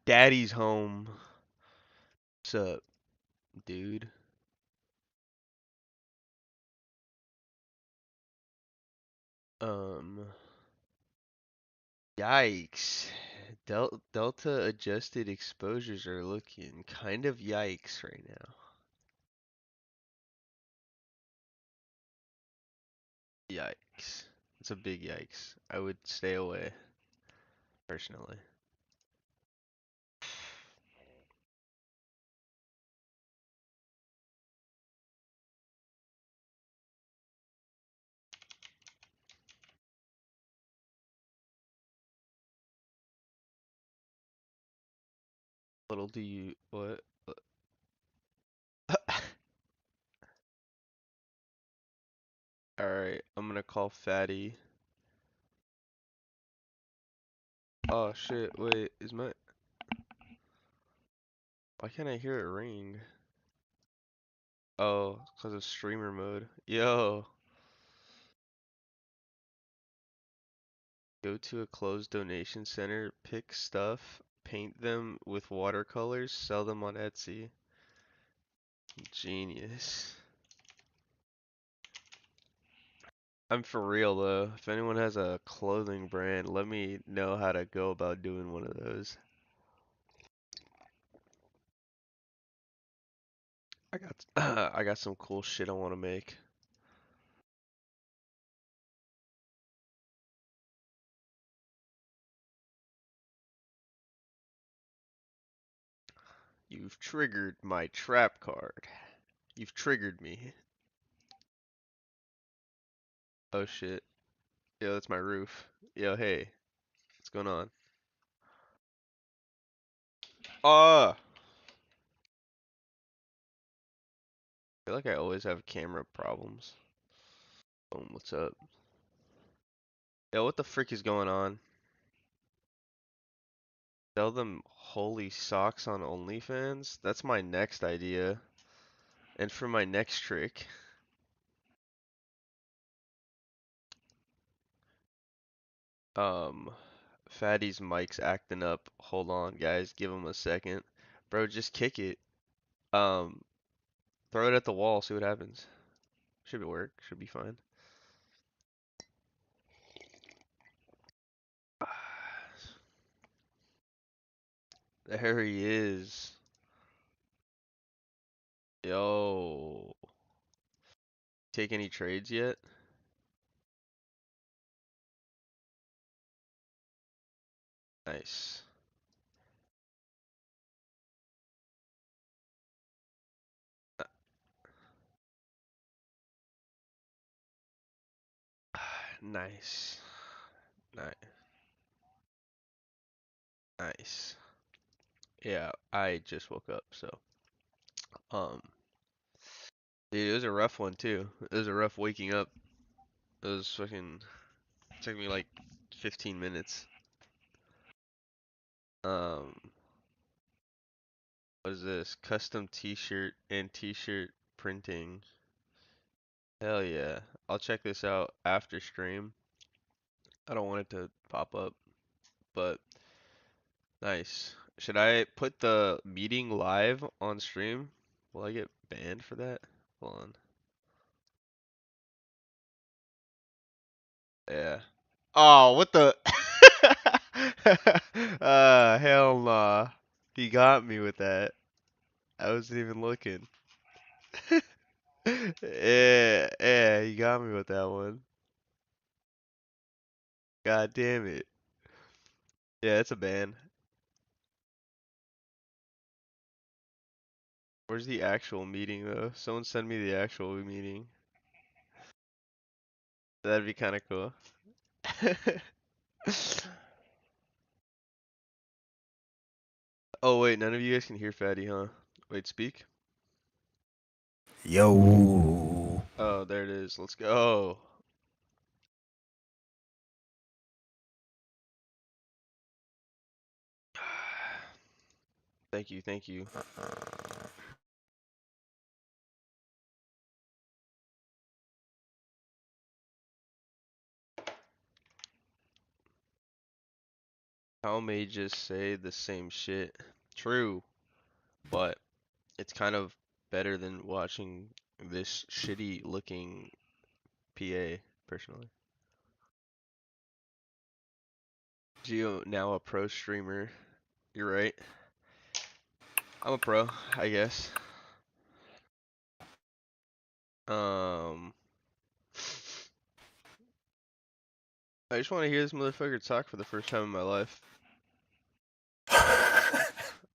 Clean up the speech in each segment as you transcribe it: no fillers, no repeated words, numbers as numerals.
Daddy's home. What's up, dude? Um, Yikes. Delta adjusted exposures are looking kind of yikes right now. Yikes. It's a big yikes. I would stay away, personally. Little do you, what? Alright, I'm gonna call Fatty. Oh shit, wait, is my... Why can't I hear it ring? Oh, because of streamer mode. Yo, go to a closed donation center, pick stuff, paint them with watercolors, sell them on Etsy. Genius. I'm for real though. If anyone has a clothing brand, let me know how to go about doing one of those. I got I got some cool shit I want to make. You've triggered my trap card. You've triggered me. Oh shit. Yo, that's my roof. Yo, hey, what's going on? Ah! I feel like I always have camera problems. Boom, what's up? Yo, what the frick is going on? Sell them holy socks on OnlyFans? That's my next idea. And for my next trick. Um, Fatty's mic's acting up. Hold on, guys. Give him a second. Bro, just kick it. Um, Throw it at the wall, see what happens. Should work. Should be fine. There he is. Yo. Take any trades yet? Nice. Nice. Nice. Nice. Yeah, I just woke up, so um dude, it was a rough one too. It was a rough waking up. It was fucking took me like 15 minutes. Um what is this? Custom t-shirt and t-shirt printing. Hell yeah. I'll check this out after stream. I don't want it to pop up, but nice. Should I put the meeting live on stream? Will I get banned for that? Hold on. Yeah. Oh, what the? Hell nah. He got me with that. I wasn't even looking. Yeah, yeah, he got me with that one. God damn it. Yeah, it's a ban. Where's the actual meeting though? Someone send me the actual meeting. That'd be kind of cool. Oh wait, none of you guys can hear Fatty, huh? Wait, speak. Yo. Oh, there it is. Let's go. Thank you, thank you. How may just say the same shit. True, but it's kind of better than watching this shitty looking PA, personally. Geo now a pro streamer. You're right. I'm a pro, I guess. Um, I just want to hear this motherfucker talk for the first time in my life.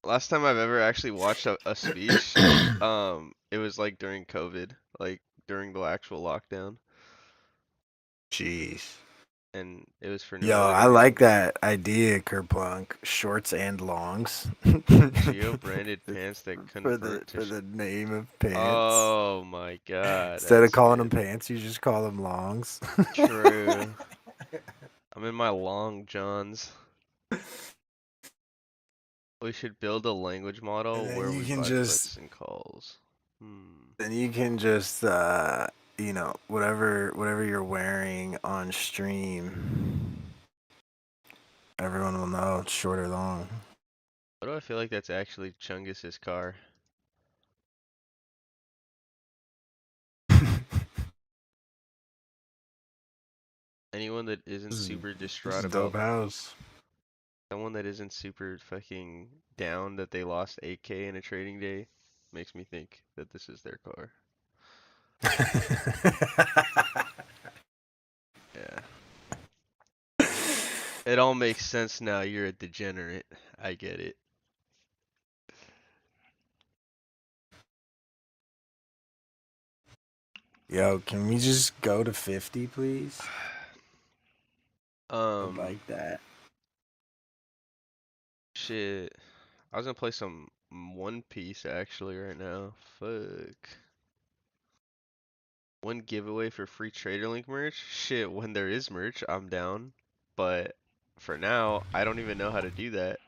Last time I've ever actually watched a speech, it was like during COVID, like during the actual lockdown, Jeez. and it was for no Yo, other I like reason. that idea, Kerplunk. Shorts and longs. Geo branded pants that convert to For the name of pants. Oh my god, Instead of that's calling them good. pants, you just call them longs. True. I'm in my long johns. We should build a language And model then where you we can buy just clicks and calls. Hmm. then you can just whatever you're wearing on stream, everyone will know it's short or long. Why do I feel like that's actually Chungus's car? Anyone that isn't This is, super this distraught is about dope house. someone that isn't super fucking down that they lost 8K in a trading day makes me think that this is their car. Yeah. It all makes sense now. You're a degenerate. I get it. Yo, can we just go to 50, please? I'd Um, like that. shit. I was gonna play some One Piece actually right now. Fuck. One giveaway for free Traderlink merch? Shit, when there is merch, I'm down. But for now, I don't even know how to do that.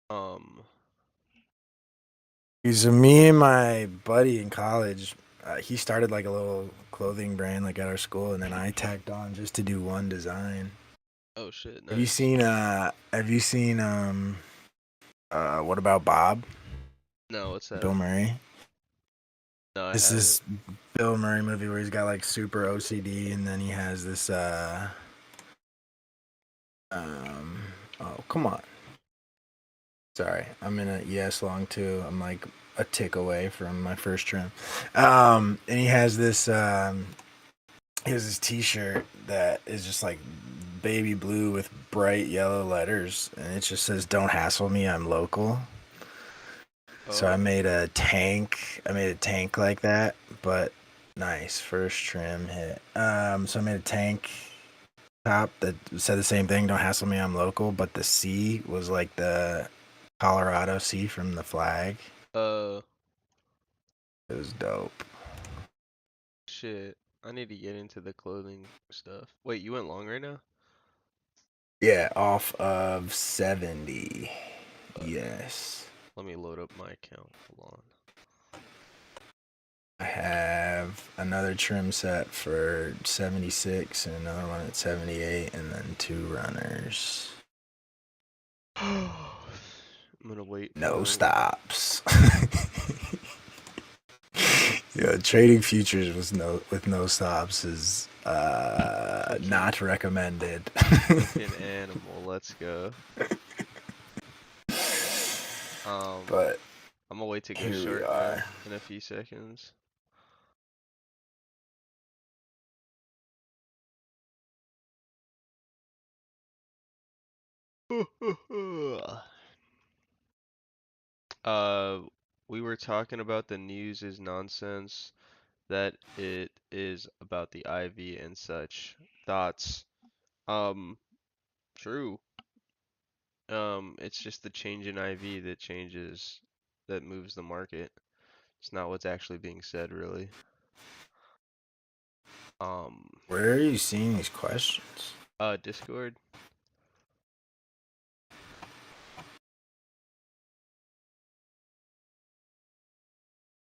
Um, So me and my buddy in college, he started like a little clothing brand like at our school, and then I tacked on just to do one design. oh shit, Have you nice. seen What About Bob? No, what's that? Bill Murray. No, I It's haven't. this Bill Murray movie where he's got like super OCD, and then he has this um oh come on. Sorry, I'm in a yes long too. I'm like a tick away from my first trim. And he has this T-shirt that is just like baby blue with bright yellow letters, and it just says "Don't hassle me, I'm local." So I Oh, made a tank. I made a tank like that, but nice first trim hit. So I made a tank top that said the same thing. Don't hassle me, I'm local. But the C was like the Colorado C from the flag. uh, It was dope. shit. I need to get into the clothing stuff. Wait, you went long right now? Yeah, off of 70. Fuck. Yes. Let me load up my account. Hold on. I have another trim set for 76 and another one at 78, and then two runners. I'm gonna wait No for stops. Yeah, trading futures with no stops is fucking not recommended. fucking animal. Let's go. Um, But I'm gonna wait to go here we short are. in a few seconds. Uh, we were talking about the news is nonsense, that it is about the IV and such. Thoughts? Um, true. It's just the change in IV that changes, that moves the market. It's not what's actually being said, really. Um, Where are you seeing these questions? Discord.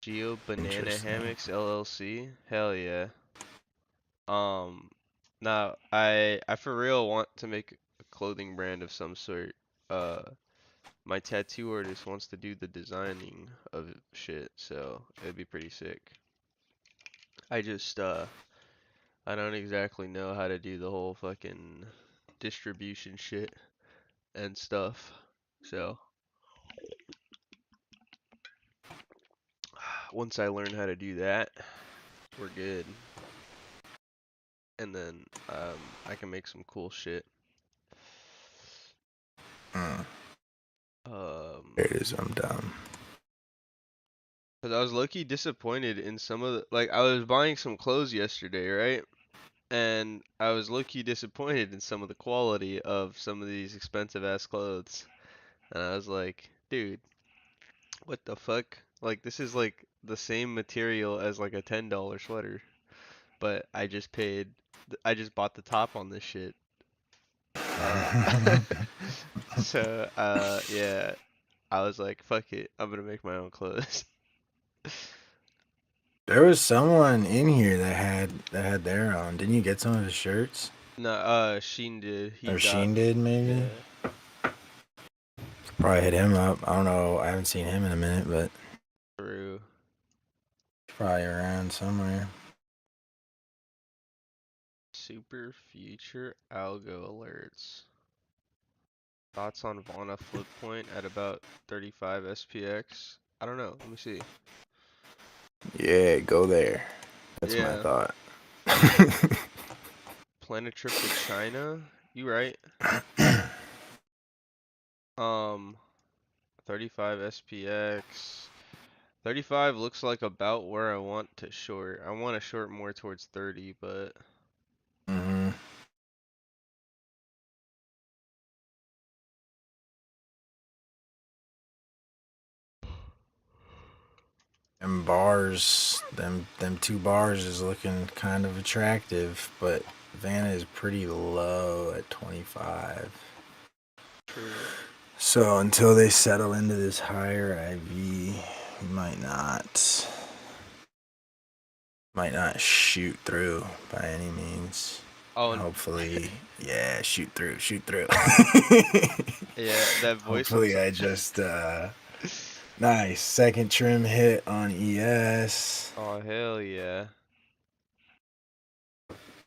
Geo Banana Interesting. Hammocks LLC. Hell yeah. Now I for real want to make a clothing brand of some sort. Uh, my tattoo artist wants to do the designing of shit, so it'd be pretty sick. I just I don't exactly know how to do the whole fucking distribution shit and stuff. So once I learn how to do that, we're good. And then I can make some cool shit. Mm, Um, there it is. I'm dumb. Cause I was low-key disappointed in some of the, like, I was buying some clothes yesterday, right? And I was low-key disappointed in some of the quality of some of these expensive ass clothes. And I was like, dude, what the fuck? Like, this is like the same material as like a $10 sweater, but I just bought the top on this shit. Uh, yeah, I was like, fuck it, I'm gonna make my own clothes. There was someone in here that had their own. Didn't you get some of his shirts? No, Sheen did. He Or got, Sheen did, maybe? yeah, Probably hit him up. I don't know. I haven't seen him in a minute, but true. probably around somewhere. Super future algo alerts. Thoughts on Vana flip point at about 35 SPX? I don't know. Let me see. Yeah, go there. That's my Yeah, thought. plan a trip to China. You right. Um, 35 SPX. 35 looks like about where I want to short. I want to short more towards 30, but hmm Them bars, them two bars is looking kind of attractive, but Vanna is pretty low at 25. true. So until they settle into this higher IV, we might not shoot through by any means. Oh, Hopefully, yeah, shoot through, shoot through. yeah, that voice on. Hopefully, I just nice second trim hit on ES. Oh, hell yeah.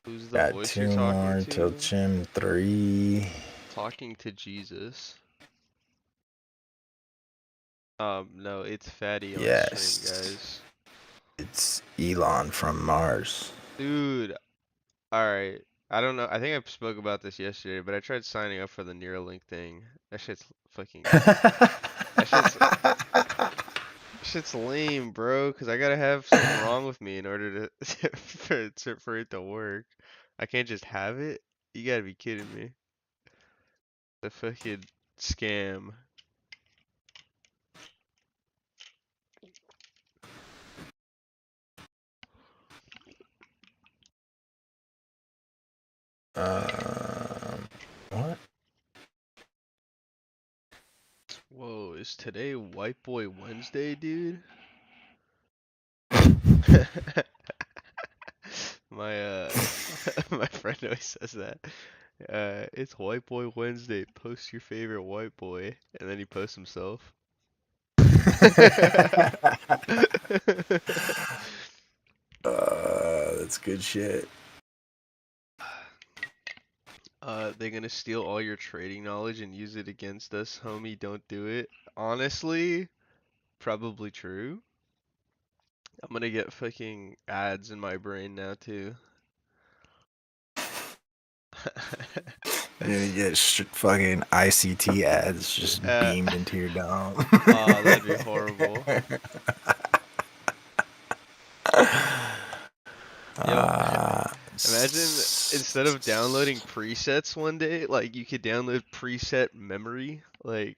Who's the Got voice you're two talking more till to? trim 3. Talking to Jesus. No, it's Fatty on stream, Yes, guys. it's Elon from Mars. Dude, alright. I don't know. I think I spoke about this yesterday, but I tried signing up for the Neuralink thing. That shit's fucking. That shit's lame, bro. Cause I gotta have something wrong with me in order to for it to work. I can't just have it. You gotta be kidding me. The fucking scam. What? Whoa, is today White Boy Wednesday, dude? My my friend always says that. It's White Boy Wednesday. Post your favorite white boy, and then he posts himself. That's good shit. They're gonna steal all your trading knowledge and use it against us, homie. Don't do it. Honestly, probably true. I'm gonna get fucking ads in my brain now too. You get fucking ICT ads just uh, beamed into your dome. oh, that'd be horrible. Yo, imagine instead of downloading presets one day, like you could download preset memory. Like,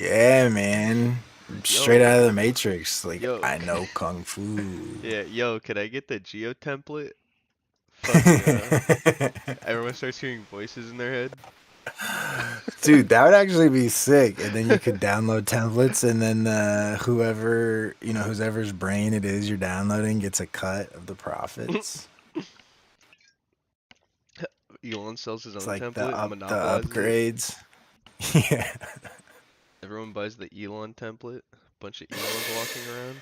Yeah, man. Straight out of yo, the Matrix. Like, yo, I know Kung Fu. yeah, yo, could I get the Geo template? Fuck yeah. Everyone starts hearing voices in their head. Dude, that would actually be sick. And then you could download templates, and then whoever's brain it is you're downloading gets a cut of the profits. Elon sells his It's own like template and the monopolizes it. upgrades. Yeah. Everyone buys the Elon template. Bunch of Elons walking around.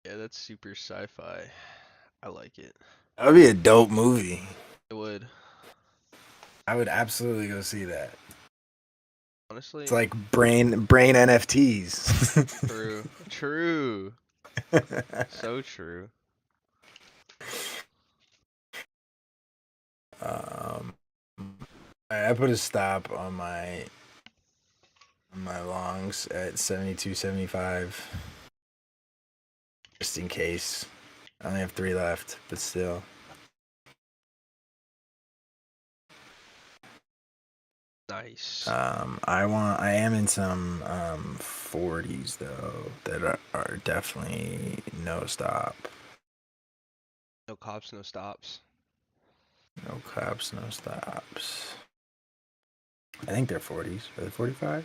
Yeah, that's super sci-fi. I like it. That would be a dope movie. It would. I would absolutely go see that. It's Honestly, like brain NFTs. true. True. So true. um, I put a stop on my longs at 72, 75, just in case. I only have 3 left, but still. Nice. I am in some 40s though that are definitely no stop. No cops, no stops. No cops, no stops. I think they're 40s. Are they 45s?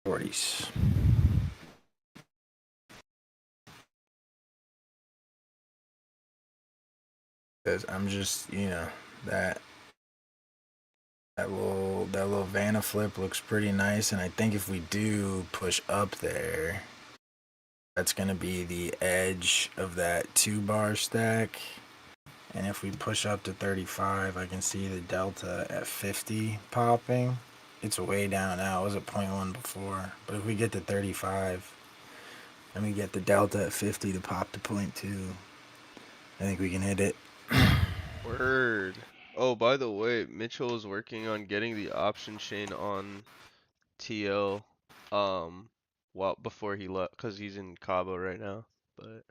40s. Because I'm just, that that little Vanna flip looks pretty nice, and I think if we do push up there, that's gonna be the edge of that 2 bar stack. And if we push up to 35, I can see the delta at 50 popping. It's way down now. It was at 0.1 before. But if we get to 35 and we get the delta at 50 to pop to 0.2, I think we can hit it. Word. Oh, by the way, Mitchell is working on getting the option chain on TL well before he left cuz he's in Cabo right now. But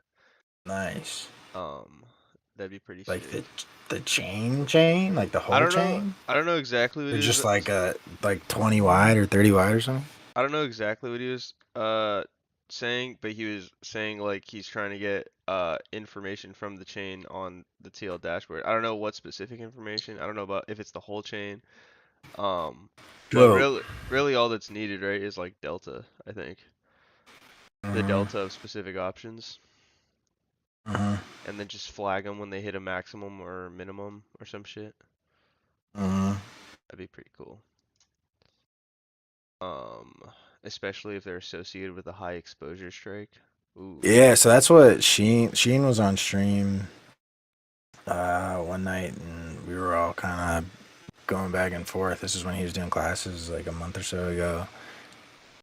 Nice. um that'd be pretty Like the sick. the chain, like the I whole don't know chain, I don't know exactly what or he was just like 20 wide or 30 wide or something. I don't know exactly what he was saying, but he was saying like he's trying to get information from the chain on the TL dashboard. I don't know what specific information. I don't know about if it's the whole chain. But Dope. really all that's needed, right, is like delta, I think. The Uh-huh. delta of specific options, Uh-huh. and then just flag them when they hit a maximum or minimum or some shit. Uh-huh. That'd be pretty cool. Um, especially if they're associated with a high exposure strike. Ooh. Yeah, so that's what Sheen was on stream one night, and we were all kind of going back and forth. This is when he was doing classes like a month or so ago.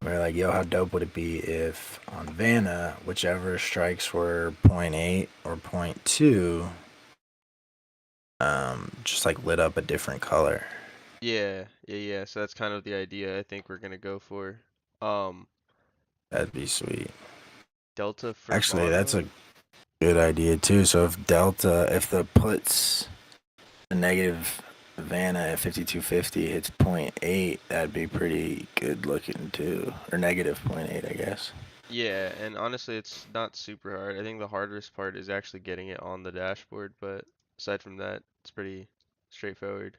We were like, yo, how dope would it be if on Vanna, whichever strikes were point 0.8 or point 0.2, just like lit up a different color. Yeah. So that's kind of the idea I think we're gonna go for. Um, That'd be sweet. Delta for Actually, that's Vana. a good idea too. So if the puts the negative Vanna at 5250 hits point 0.8, that'd be pretty good looking too. Or negative point 0.8, I guess. Yeah, and honestly, it's not super hard. I think the hardest part is actually getting it on the dashboard, but aside from that, it's pretty straightforward.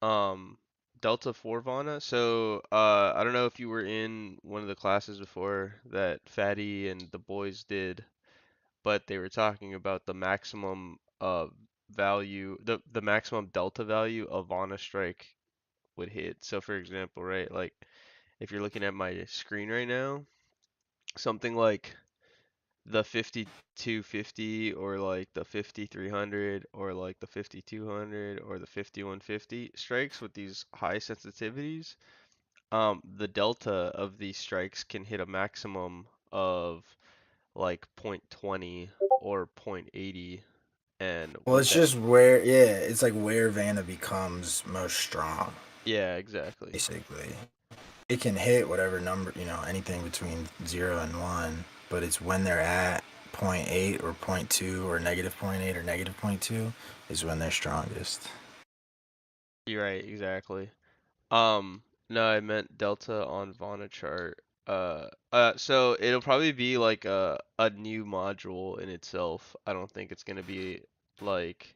Um, Delta for Vana. So, I don't know if you were in one of the classes before that Fatty and the boys did, but they were talking about the maximum value, the maximum delta value of Vana strike would hit. So, for example, right, like if you're looking at my screen right now, something like the 5250 or like the 5300 or like the 5200 or the 5150 strikes with these high sensitivities, the delta of these strikes can hit a maximum of like 0.20 or 0.80, and Well, what it's that just where, yeah, it's like where Vanna becomes most strong, yeah, exactly. basically. It can hit whatever number, anything between 0 and 1, but it's when they're at point 0.8 or point 0.2 or negative point 0.8 or negative point 0.2 is when they're strongest. You're right, exactly. No, I meant delta on Vana chart. So it'll probably be like a new module in itself. I don't think it's gonna be like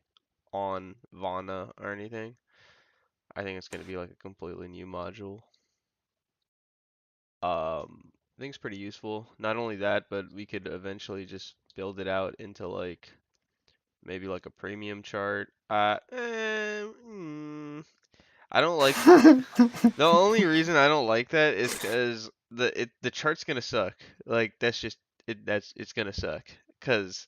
on Vana or anything. I think it's gonna be like a completely new module. I think it's pretty useful. Not only that, but we could eventually just build it out into like maybe like a premium chart. I don't like the only reason I don't like that is because the chart's gonna suck. Like that's just it's gonna suck because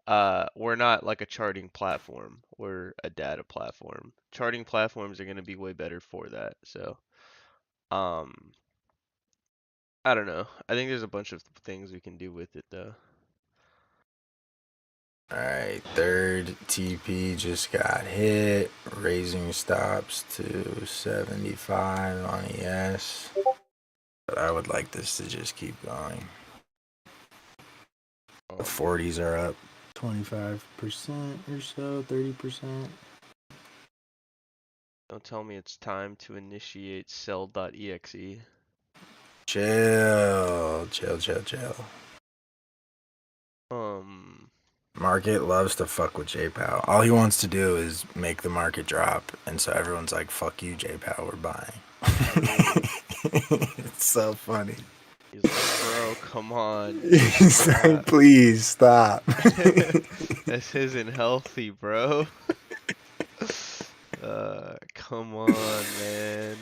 we're not like a charting platform. We're a data platform. Charting platforms are gonna be way better for that. So um I don't know. I think there's a bunch of things we can do with it though. Alright, third TP just got hit. Raising stops to 75 on ES. But I would like this to just keep going. The Um 40s are up 25% or so, 30%. don't tell me it's time to initiate sell.exe. Chill, chill, chill, chill. Um Market loves to fuck with J-Pow. All he wants to do is make the market drop, and so everyone's like, "Fuck you, J-Pow, we're buying." True. It's so funny. He's like, bro, come on, He's like, stop. "Please stop." This isn't healthy, bro. Come on, man.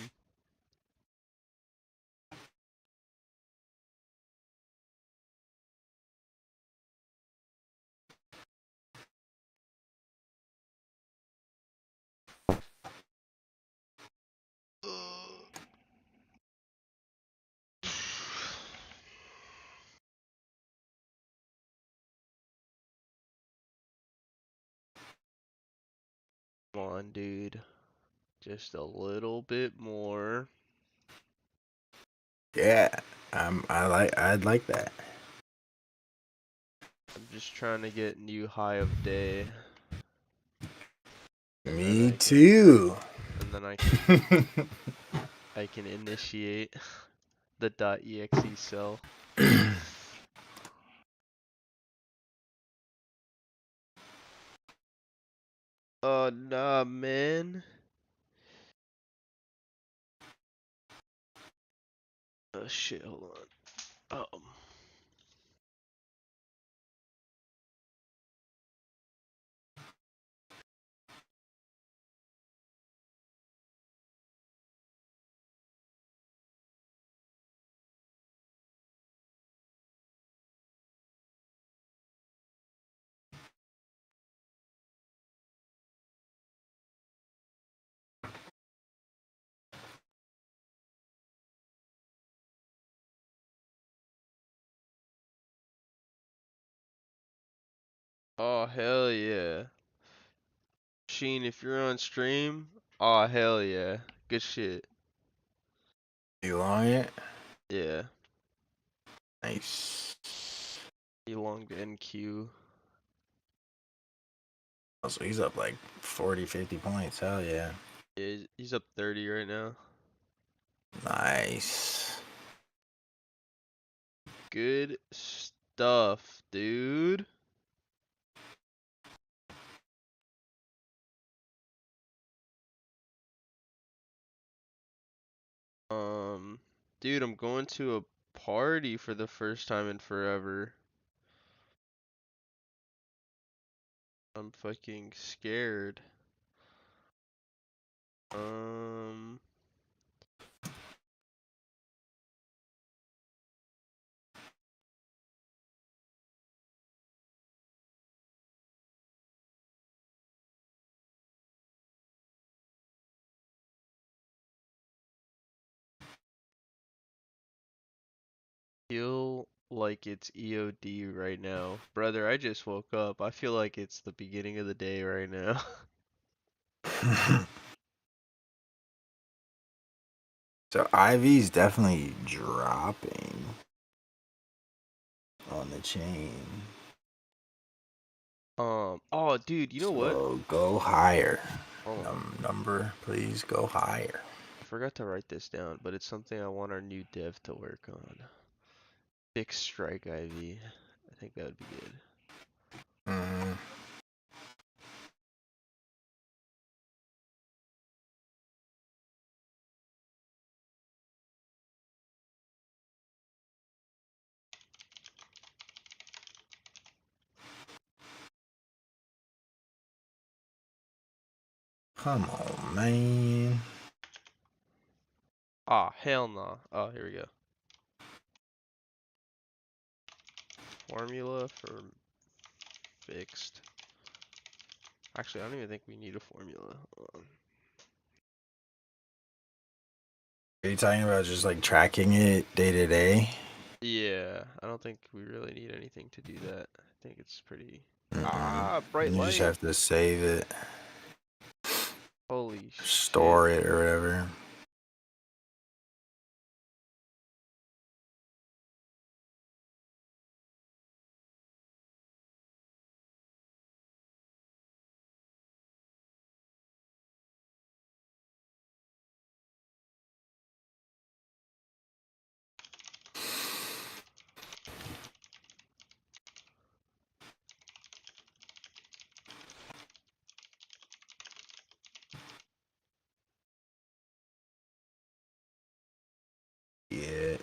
Come on, dude. Just a little bit more. Yeah, I'd like that. I'm just trying to get new high of day, and then Me I can, too. and then I can initiate the .exe cell. Oh nah, man. Oh shit, hold on. Oh hell yeah. Sheen, if you're on stream, oh hell yeah. Good shit. You long it? Yeah. Nice. Elong NQ. Also, he's up like 40, 50 points. Hell yeah. Yeah, he's up 30 right now. Nice. Good stuff, dude. Um, dude, I'm going to a party for the first time in forever. I'm fucking scared. Um, feel like it's EOD right now. Brother, I just woke up. I feel like it's the beginning of the day right now. So Ivy's definitely dropping on the chain. Oh, dude, you know what? So go higher. Hold on. Number, please go higher. I forgot to write this down, but it's something I want our new dev to work on. Fixed strike IV. I think that would be good. Mm, Come on, man. Ah, hell no. Oh, here we go. Formula for fixed. Actually, I don't even think we need a formula. Are you talking about just like tracking it day to day? Yeah, I don't think we really need anything to do that. I think it's pretty. Mm-mm. Ah, bright You just light. have to save it, Holy shit. store it, or whatever. Yeah.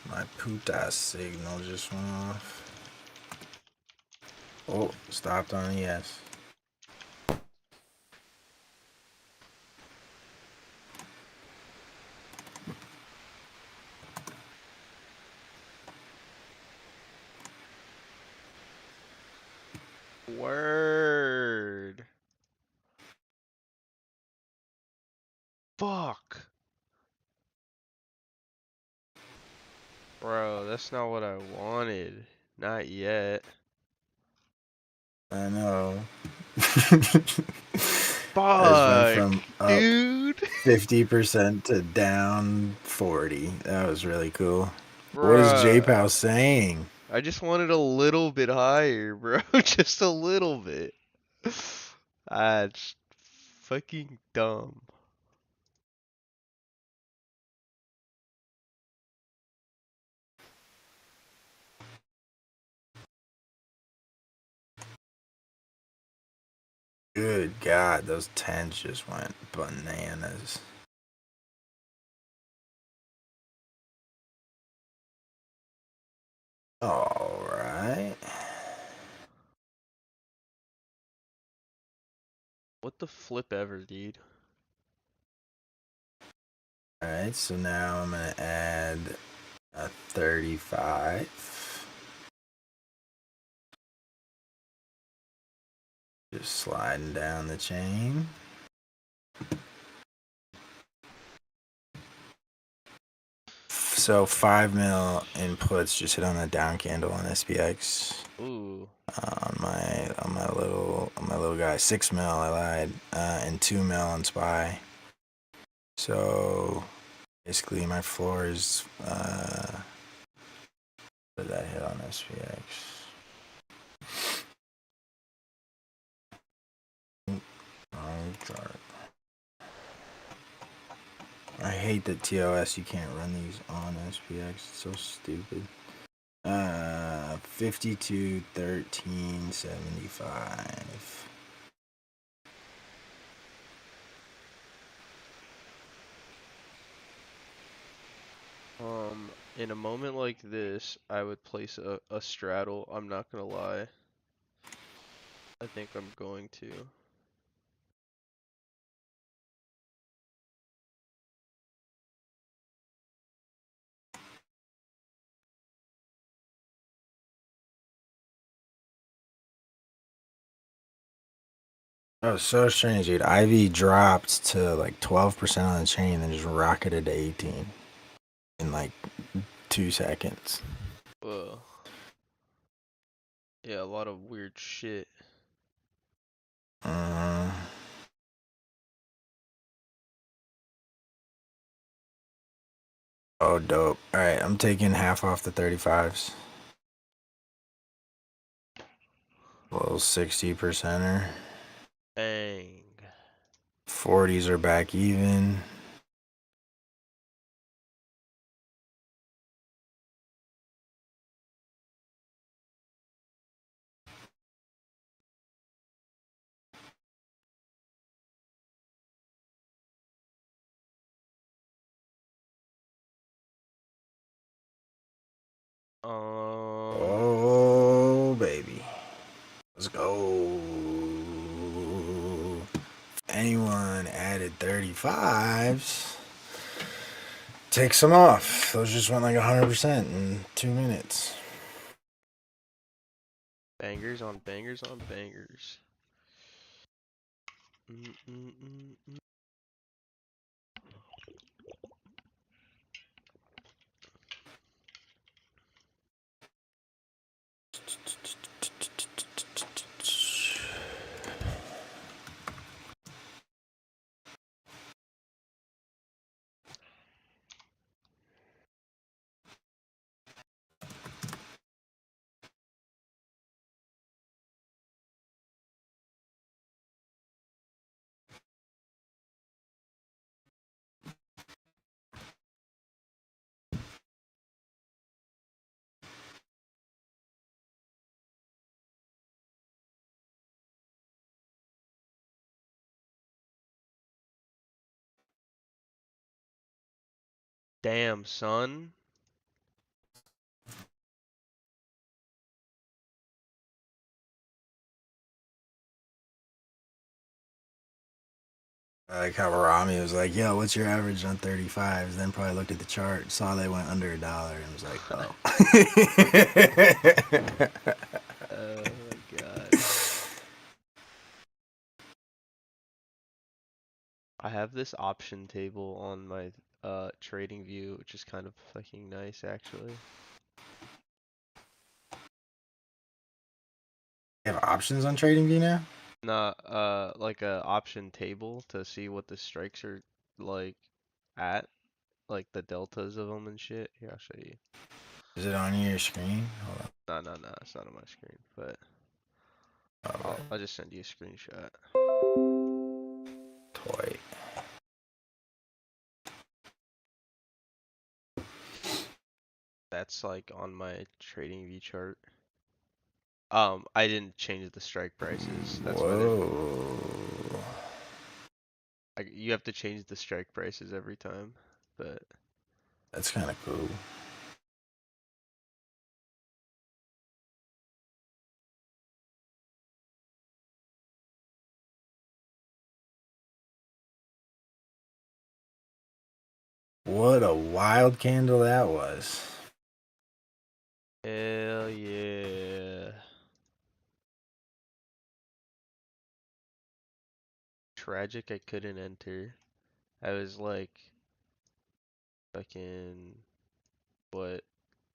My puta signal just went off. Oh, stopped on yes. Word. Fuck. Bro, that's not what I wanted. Not yet. I know. I just went Fuck, from up dude. 50% to down 40. That was really cool. What is Bruh. JPOW saying? I just wanted a little bit higher, bro. Just a little bit. That's fucking dumb. Good God, those 10s just went bananas. All right. What the flip ever, dude? All right, so now I'm going to add a 35. Just sliding down the chain. So 5 mil inputs just hit on the down candle on SPX. Ooh. On my little guy. 6 mil I lied. And 2 mil on SPY. So basically my floor is what did that hit on SPX? Wrong chart. I hate that TOS you can't run these on SPX. It's so stupid. 52 13 75. In a moment like this, I would place a straddle. I'm not gonna lie. I think I'm going to. That was so strange, dude. Ivy dropped to like 12% on the chain and just rocketed to 18 in like 2 seconds. Well, yeah, a lot of weird shit. Uh, oh, dope. All right, I'm taking half off the 35s. A little 60%er. Bang. 40s are back even. Oh, baby. Let's go. Anyone added 35s, take some off. Those just went like 100% in 2 minutes. Bangers on bangers on bangers. Mm -mm -mm -mm. Damn, son. Like how Rami was like, yo, what's your average on 35s? Then probably looked at the chart, saw they went under $1, and was like, oh. Oh my god. I have this option table on my trading view, which is kind of fucking nice actually. You have options on TradingView now? Not like a option table to see what the strikes are like at, like the deltas of them and shit. Here, I'll show you. Is it on your screen? Hold on. No, it's not on my screen, but Oh, I'll just send you a screenshot. toy. That's like on my trading view chart. I didn't change the strike prices. That's why they're. Whoa. You have to change the strike prices every time, but That's kind of cool. What a wild candle that was. hell yeah. Tragic I couldn't enter. I was like fucking what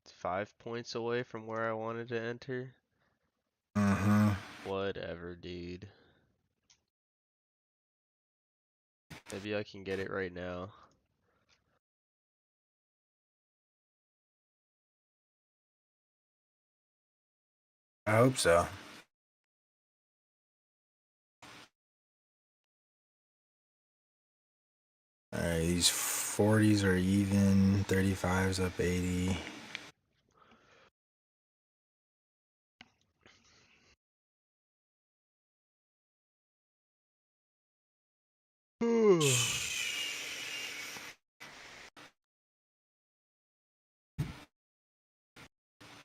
5 points away from where I wanted to enter. Mm-hmm. Whatever, dude. Maybe I can get it right now. I hope so. Alright, these 40s are even, 35s up 80.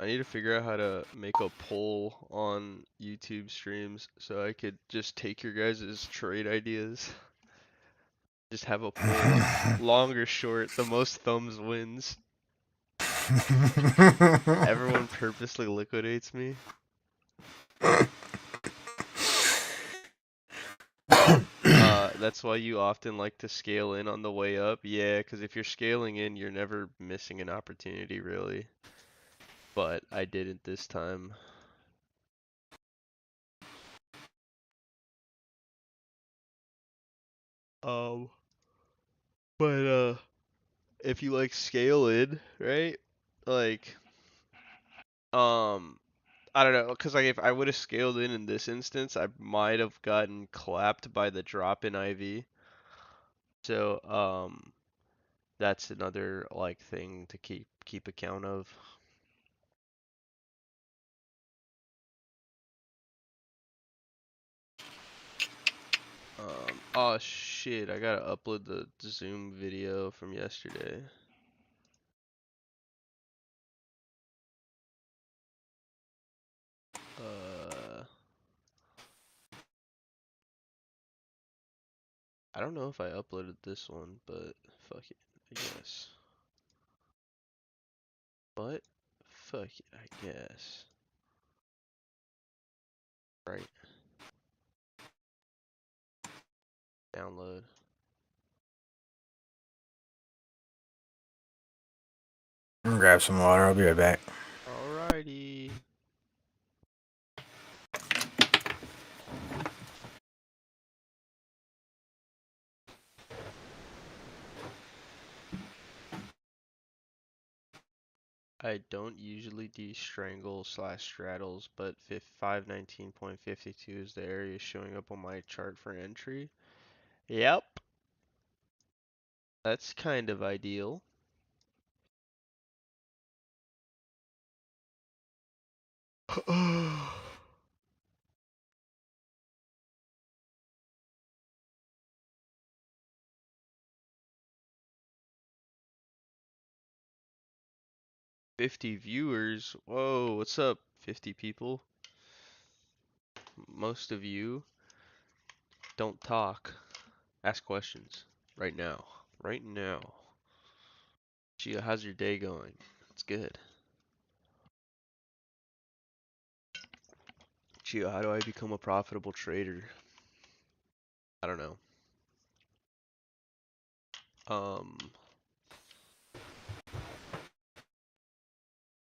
I need to figure out how to make a poll on YouTube streams so I could just take your guys' trade ideas. Just have a poll. Long or short, the most thumbs wins. Everyone purposely liquidates me. That's why you often like to scale in on the way up. Yeah, because if you're scaling in, you're never missing an opportunity, really. But I didn't this time. Um, but if you like scale in, right? Like, um, I don't know, because like if I would have scaled in this instance, I might have gotten clapped by the drop in IV. So, that's another like thing to keep account of. Oh shit, I gotta upload the Zoom video from yesterday. I don't know if I uploaded this one, but fuck it, I guess. But fuck it, I guess. Right. Download. I'm gonna grab some water. I'll be right back. Alrighty. I don't usually do strangle slash straddles, but 519.52 is the area showing up on my chart for entry. Yep, that's kind of ideal. $50 viewers. Whoa, what's up, 50 people? Most of you don't talk. Ask questions. Right now. Right now. Gia, how's your day going? It's good. Gia, how do I become a profitable trader? I don't know. Um,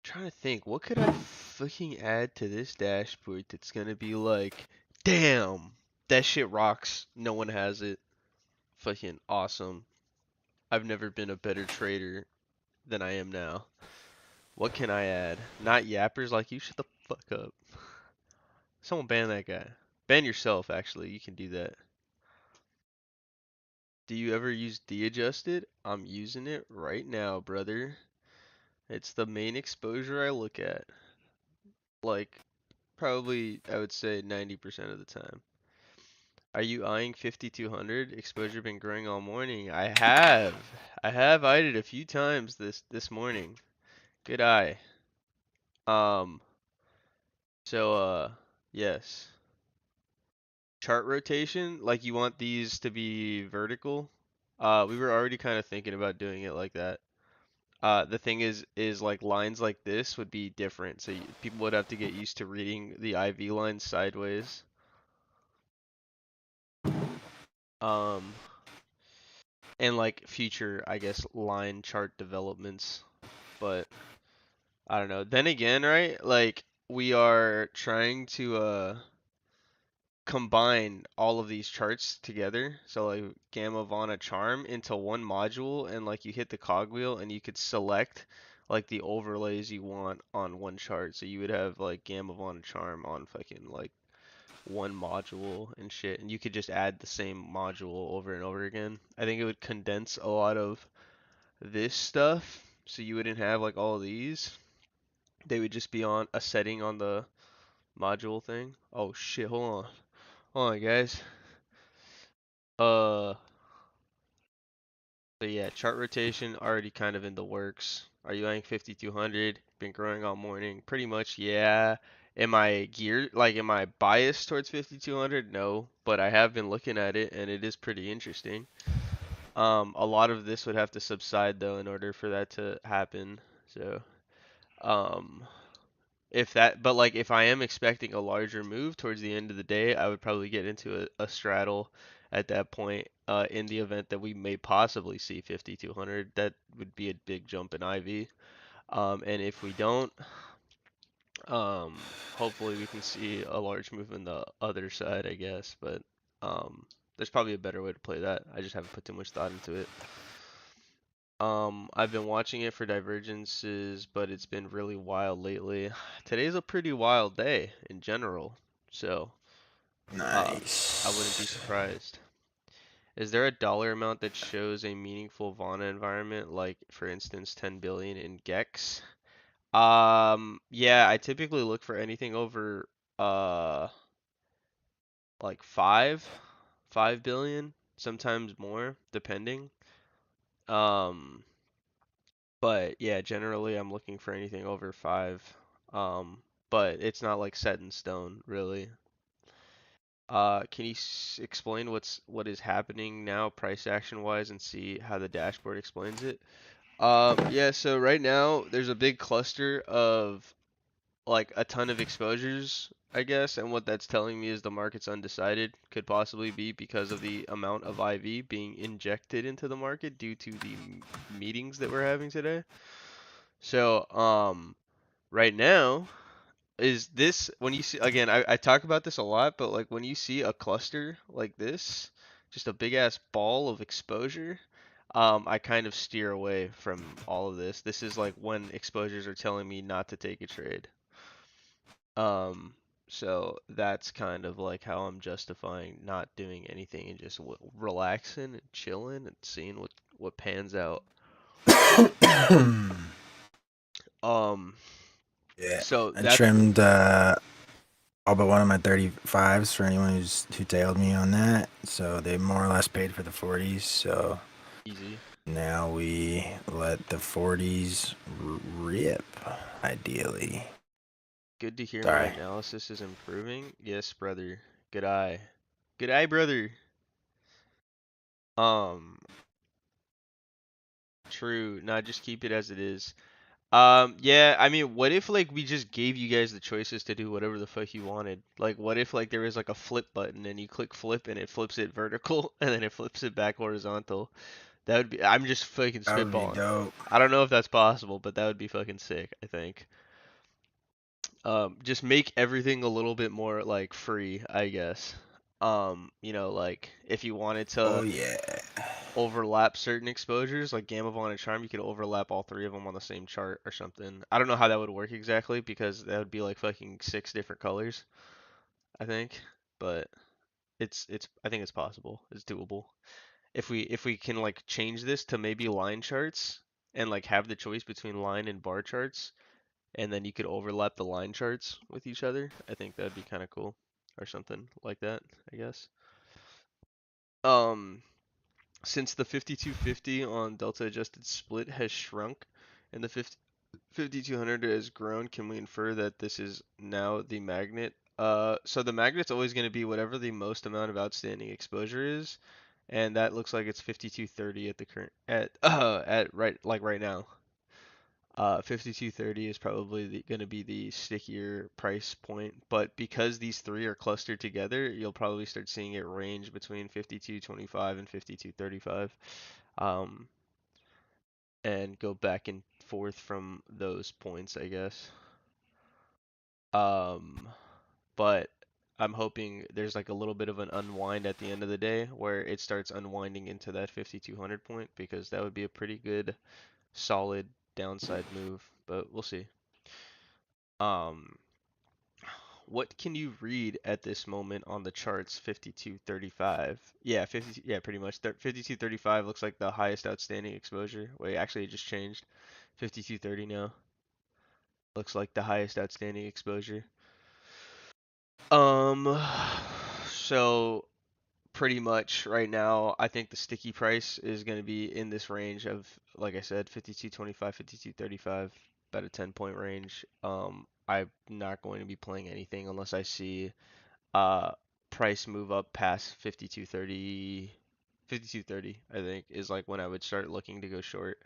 Trying to think, what could I fucking add to this dashboard that's gonna be like, damn, that shit rocks. No one has it. Fucking awesome. I've never been a better trader than I am now. What can I add? Not yappers like you. Shut the fuck up. Someone ban that guy. Ban yourself, actually. You can do that. Do you ever use de-adjusted? I'm using it right now, brother. It's the main exposure I look at. Like, probably, I would say 90% of the time. Are you eyeing 5200? Exposure been growing all morning. I have. I have eyed it a few times this morning. Good eye. Um, so yes. Chart rotation, like you want these to be vertical. We were already kind of thinking about doing it like that. The thing is like lines like this would be different, so people would have to get used to reading the IV lines sideways. Um, and like future, I guess, line chart developments. But I don't know. Then again, right? Like we are trying to combine all of these charts together. So like Gamma Vana Charm into one module, and like you hit the cogwheel and you could select like the overlays you want on one chart. So you would have like Gamma Vana Charm on fucking like one module and shit, and you could just add the same module over and over again. I think it would condense a lot of this stuff, so you wouldn't have like all of these. They would just be on a setting on the module thing. Oh shit, hold on. Hold on, guys. Uh, but yeah, chart rotation already kind of in the works. Are you eyeing 5200? Been growing all morning. Pretty much, yeah. Am I geared, like, am I biased towards 5200? No, but I have been looking at it and it is pretty interesting. A lot of this would have to subside though in order for that to happen. So, um, if that, but like if I am expecting a larger move towards the end of the day, I would probably get into a straddle at that point. In the event that we may possibly see 5200, that would be a big jump in IV. And if we don't, hopefully we can see a large move in the other side, I guess. But there's probably a better way to play that. I just haven't put too much thought into it. I've been watching it for divergences, but it's been really wild lately. Today's a pretty wild day in general, so I wouldn't be Nice. surprised. Is there a dollar amount that shows a meaningful Vana environment, like for instance 10 billion in Gex? Yeah, I typically look for anything over uh like 5 billion, sometimes more, depending. Um, But yeah, generally I'm looking for anything over 5. Um, but it's not like set in stone, really. Can you explain what is happening now, price action wise, and see how the dashboard explains it? Yeah. So right now there's a big cluster of like a ton of exposures, I guess, and what that's telling me is the market's undecided. Could possibly be because of the amount of IV being injected into the market due to the meetings that we're having today. So, right now is this when you see again, I talk about this a lot, but like when you see a cluster like this, just a big ass ball of exposure, I kind of steer away from all of this. This is like when exposures are telling me not to take a trade. Um, so that's kind of like how I'm justifying not doing anything and just relaxing and chilling and seeing what pans out. Um, Yeah. so I that's trimmed all but one of my 35s for anyone who tailed me on that. So they more or less paid for the 40s. So easy. now we let the 40s rip, ideally. Good to hear my Sorry. analysis is improving. Yes, brother. Good eye. Good eye, brother. Um, true. Nah, just keep it as it is. Yeah, I mean, what if like we just gave you guys the choices to do whatever the fuck you wanted? Like, what if like there was like a flip button and you click flip and it flips it vertical and then it flips it back horizontal? That would be, I'm just fucking That would be spitballing. dope. I don't know if that's possible, but that would be fucking sick, I think. Just make everything a little bit more like free, I guess. Like if you wanted Oh, to yeah. overlap certain exposures, like Gamma Bond and Charm, you could overlap all three of them on the same chart or something. I don't know how that would work exactly because that would be like fucking six different colors, I think. But it's I think it's possible. It's doable. If we can like change this to maybe line charts and like have the choice between line and bar charts, and then you could overlap the line charts with each other, I think that'd be kind of cool or something like that, I guess. Um, since the 5250 on delta adjusted split has shrunk and the 5200 has grown, can we infer that this is now the magnet? So the magnet's always going to be whatever the most amount of outstanding exposure is, and that looks like it's 5230 at the current at right now. 5230 is probably going to be the stickier price point, but because these three are clustered together, you'll probably start seeing it range between 5225 and 5235, um, and go back and forth from those points, I guess. Um, but I'm hoping there's like a little bit of an unwind at the end of the day where it starts unwinding into that 5200 point because that would be a pretty good solid downside move, but we'll see. Um, what can you read at this moment on the charts 5235? Yeah, 50 yeah, pretty much. 5235 looks like the highest outstanding exposure. Wait, actually it just changed. 5230 now. Looks like the highest outstanding exposure. Um so pretty much right now I think the sticky price is going to be in this range of like I said 5225, 5235, about a 10-point range. I'm not going to be playing anything unless I see uh price move up past 5230. 5230 I think is like when I would start looking to go short,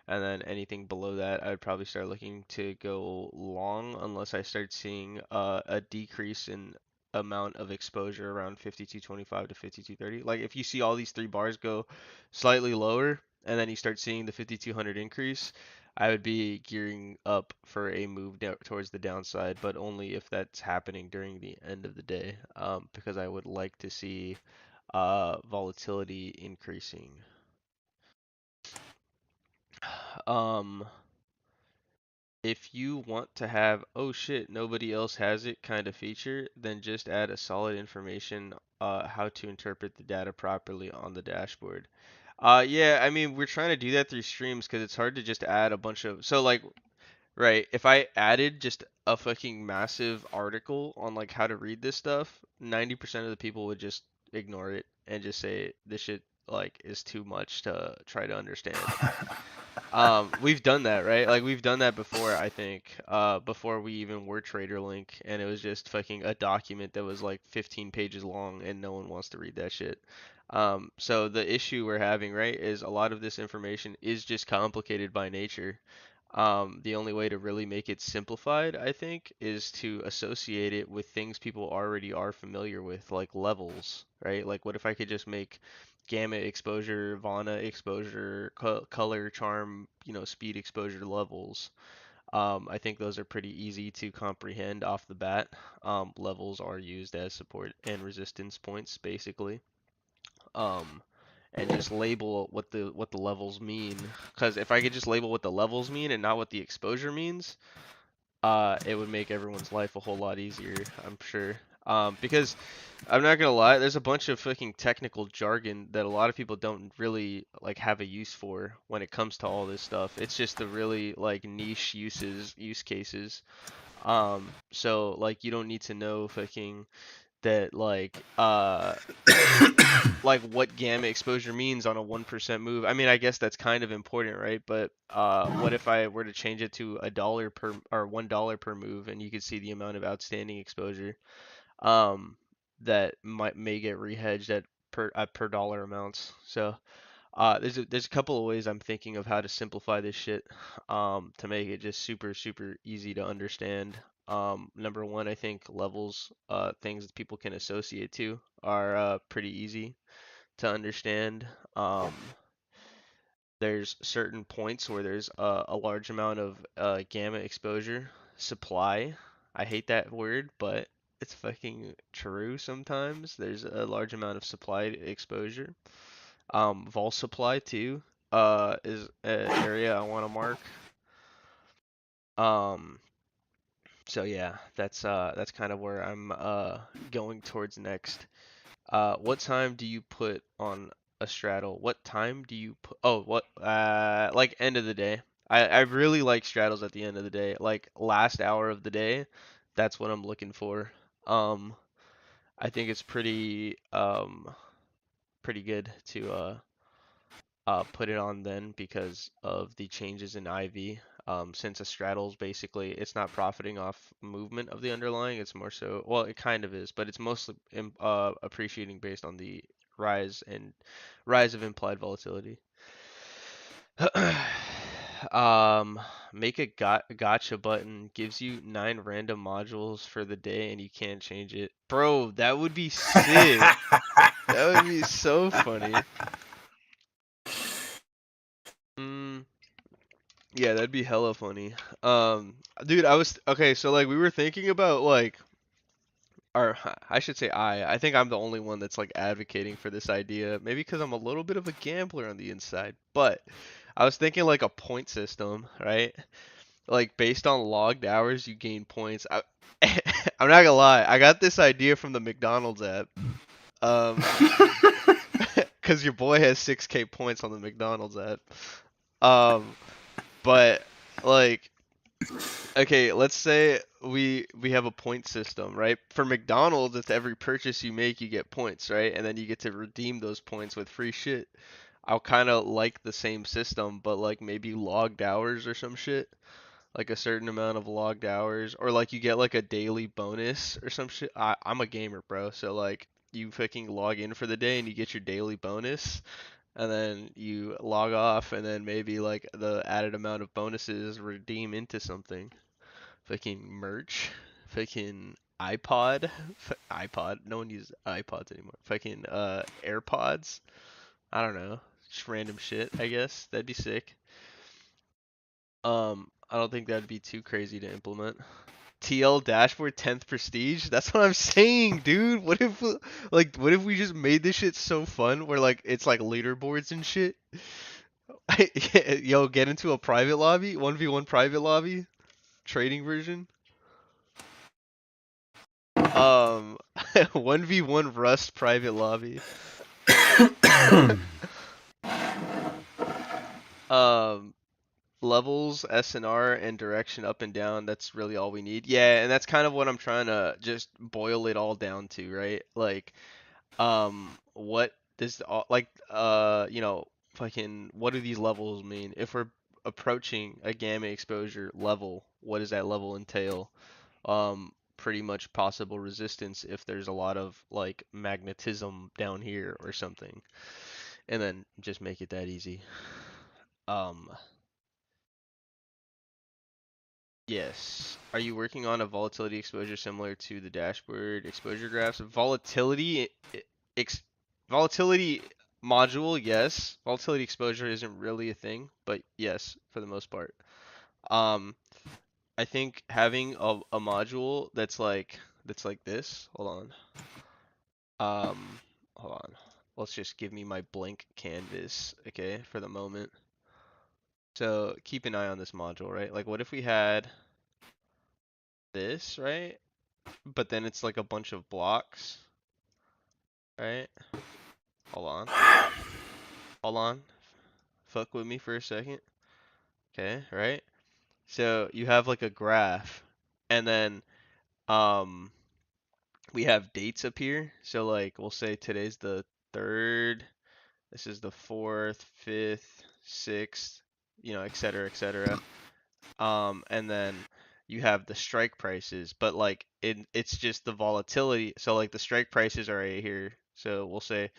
and then anything below that I would probably start looking to go long unless I start seeing a decrease in amount of exposure around 5225 to 5230. Like if you see all these three bars go slightly lower and then you start seeing the 5200 increase, I would be gearing up for a move down towards the downside, but only if that's happening during the end of the day, because I would like to see volatility increasing. Um, if you want to have, oh shit, nobody else has it kind of feature, then just add a solid information how to interpret the data properly on the dashboard. Yeah, I mean, we're trying to do that through streams because it's hard to just add a bunch of, so like, right, if I added just a fucking massive article on like how to read this stuff, 90% of the people would just ignore it and just say this shit like is too much to try to understand. We've done that, right? Like we've done that before, I think. Before we even were Traderlink, and it was just fucking a document that was like 15 pages long, and no one wants to read that shit. So the issue we're having, right, is a lot of this information is just complicated by nature. The only way to really make it simplified, I think, is to associate it with things people already are familiar with, like levels, right? Like, what if I could just make gamma exposure, Vana exposure, color, charm, speed exposure levels? I think those are pretty easy to comprehend off the bat. Levels are used as support and resistance points, basically. Um, and just label what the levels mean. Because if I could just label what the levels mean and not what the exposure means, it would make everyone's life a whole lot easier, I'm sure. Because I'm not gonna lie, there's a bunch of fucking technical jargon that a lot of people don't really like have a use for when it comes to all this stuff. It's just the really like niche use cases. So like you don't need to know fucking that like what gamma exposure means on a 1% move. I mean, I guess that's kind of important, right? But what if I were to change it to a dollar per or $1 per move, and you could see the amount of outstanding exposure that may get rehedged at per dollar amounts. So there's a couple of ways I'm thinking of how to simplify this shit to make it just super super easy to understand. Number one, I think levels, things that people can associate to, are pretty easy to understand. There's certain points where there's a large amount of gamma exposure supply. I hate that word, but it's fucking true sometimes. There's a large amount of supply exposure. Vol supply too is an area I want to mark. Um, so yeah, that's kind of where I'm going towards next. What time do you put on a straddle? What time do you put? Oh, what? Like end of the day. I really like straddles at the end of the day. Like last hour of the day, that's what I'm looking for. Um, I think it's pretty good to put it on then because of the changes in IV. Since a straddle's basically it's not profiting off movement of the underlying, it's more so, well, it kind of is, but it's mostly appreciating based on the rise and rise of implied volatility. Um, make a gotcha button gives you 9 random modules for the day and you can't change it. Bro, that would be sick. That would be so funny. Mm, yeah, that'd be hella funny. Dude, I was okay, so like we were thinking about like, or I should say I think I'm the only one that's like advocating for this idea. Maybe because I'm a little bit of a gambler on the inside, but I was thinking like a point system, right? Like based on logged hours, you gain points. I'm not gonna lie, I got this idea from the McDonald's app. Um, because your boy has 6K points on the McDonald's app. Um, but like, okay, let's say we have a point system, right? For McDonald's, it's every purchase you make, you get points, right? And then you get to redeem those points with free shit. I'll kind of like the same system, but like maybe logged hours or some shit, like a certain amount of logged hours, or like you get like a daily bonus or some shit. I'm a gamer, bro, so like you fucking log in for the day and you get your daily bonus, and then you log off, and then maybe like the added amount of bonuses redeem into something. Fucking merch. Fucking iPod. iPod. No one uses iPods anymore. Fucking AirPods. I don't know. Just random shit, I guess. That'd be sick. I don't think that'd be too crazy to implement. TL dashboard 10th prestige. That's what I'm saying, dude. What if we just made this shit so fun where like it's like leaderboards and shit? Yo, get into a private lobby, 1v1 private lobby, trading version. Um, 1v1 Rust private lobby. Um, Levels, SNR, and direction up and down. That's really all we need. Yeah, and that's kind of what I'm trying to just boil it all down to, right? Like, what does fucking what do these levels mean? If we're approaching a gamma exposure level, what does that level entail? Pretty much possible resistance if there's a lot of like magnetism down here or something, and then just make it that easy. Um, yes. Are you working on a volatility exposure similar to the dashboard exposure graphs? Ex, volatility module, yes. Volatility exposure isn't really a thing, but yes, for the most part. Um, I think having a module that's like this. Um, hold on. Let's just give me my blank canvas, okay, for the moment. So keep an eye on this module, right? Like what if we had this, right? But then it's like a bunch of blocks, right? Hold on. Hold on. Fuck with me for a second. Okay, right? So you have like a graph, and then um we have dates up here. So like we'll say today's the 3rd, this is the 4th, 5th, 6th, et cetera, et cetera. And then you have the strike prices, but like it's just the volatility. So like the strike prices are right here. So we'll say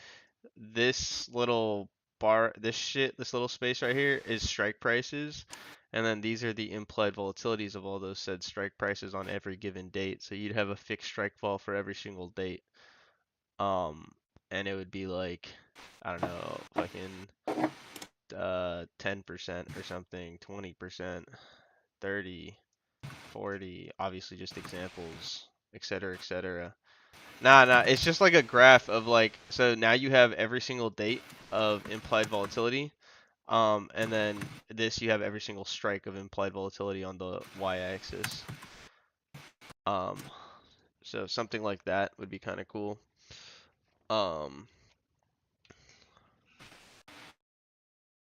this little bar, this little space right here is strike prices. And then these are the implied volatilities of all those said strike prices on every given date. So you'd have a fixed strike vol for every single date. Um, and it would be like, I don't know, fucking 10% or something, 20%, 30, 40, obviously just examples, etc., etc. Nah, it's just like a graph of like, so now you have every single date of implied volatility, and then this you have every single strike of implied volatility on the y-axis. Um, so something like that would be kind of cool. Um,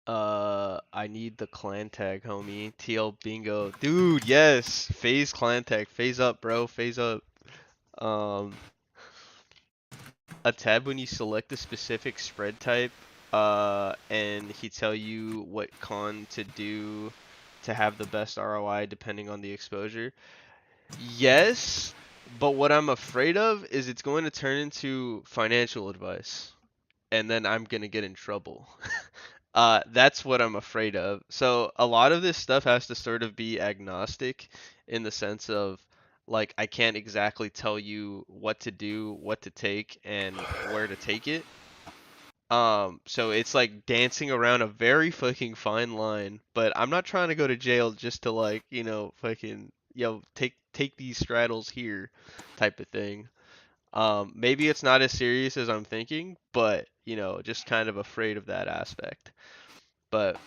I need the clan tag, homie. TL bingo. Dude, yes. Phase clan tag. Phase up, bro. Phase up. Um, a tab when you select a specific spread type, and he tell you what con to do to have the best ROI depending on the exposure. Yes, but what I'm afraid of is it's going to turn into financial advice, and then I'm gonna get in trouble. That's what I'm afraid of. So a lot of this stuff has to sort of be agnostic in the sense of like I can't exactly tell you what to do, what to take, and where to take it. So it's like dancing around a very fucking fine line, but I'm not trying to go to jail just to like, fucking, take these straddles here type of thing. Maybe it's not as serious as I'm thinking, but just kind of afraid of that aspect. But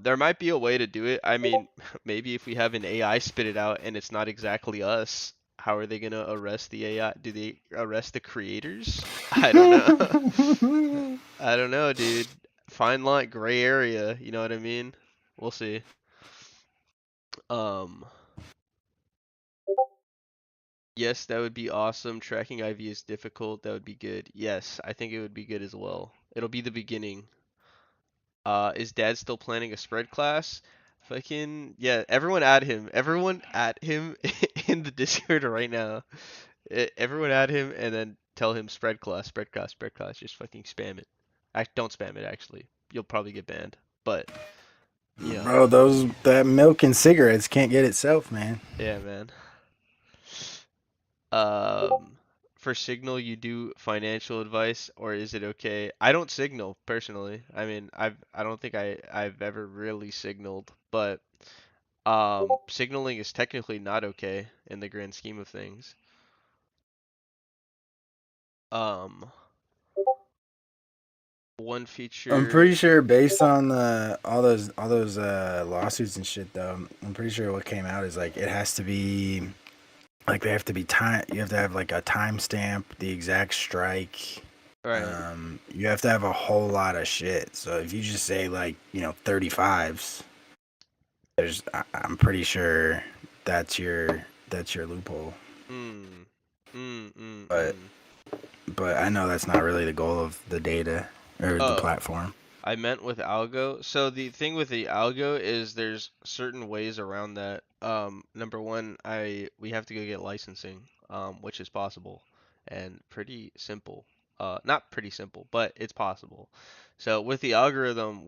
there might be a way to do it. I mean, maybe if we have an AI spit it out and it's not exactly us, how are they gonna arrest the AI? Do they arrest the creators? I don't know. I don't know, dude. Fine line, gray area. You know what I mean? We'll see. Um, yes, that would be awesome. Tracking IV is difficult. That would be good. Yes, I think it would be good as well. It'll be the beginning. Is Dad still planning a spread class? Fucking yeah! Everyone add him. Everyone add him in the Discord right now. Everyone add him and then tell him spread class, spread class, spread class. Just fucking spam it. Don't spam it actually. You'll probably get banned. But you know, Bro, that milk and cigarettes can't get itself, man. yeah, man. Um, for Signal, you do financial advice, or is it okay? I don't signal personally. I mean, I don't think I've ever really signaled, but signaling is technically not okay in the grand scheme of things. Um, one I'm feature, pretty sure based on all those lawsuits and shit though, I'm pretty sure what came out is like it has to be like they have to be time you have to have like a timestamp, the exact strike. right? You have to have a whole lot of shit. So if you just say like, 35s, I'm pretty sure that's your loophole. Mm, mm, mm, But mm. but I know that's not really the goal of the data or the Oh, platform. I meant with algo. So the thing with the algo is there's certain ways around that. Number one, we have to go get licensing, which is possible and pretty simple. Not pretty simple, but it's possible. So with the algorithm,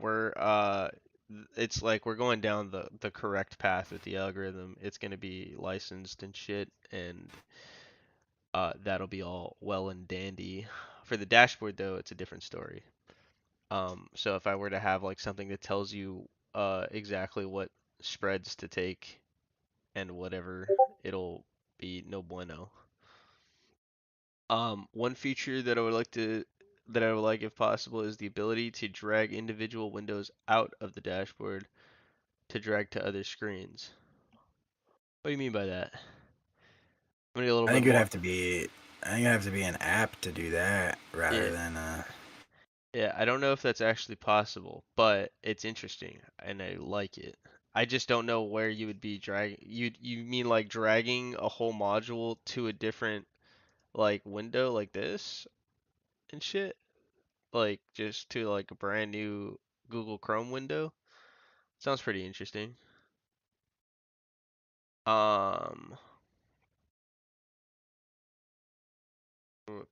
it's like we're going down the correct path with the algorithm. It's gonna be licensed and shit, and that'll be all well and dandy. For the dashboard though, it's a different story. So if I were to have like something that tells you exactly what spreads to take and whatever, it'll be no bueno. One feature that I would like if possible is the ability to drag individual windows out of the dashboard to drag to other screens. What do you mean by that? I need a little I bit think it'd more. have to be. I think it'd have to be an app to do that rather Yeah, than yeah, I don't know if that's actually possible, but it's interesting and I like it. I just don't know where you would be dragging. You mean like dragging a whole module to a different like window like this and shit? Like just to like a brand new Google Chrome window? Sounds pretty interesting. Um,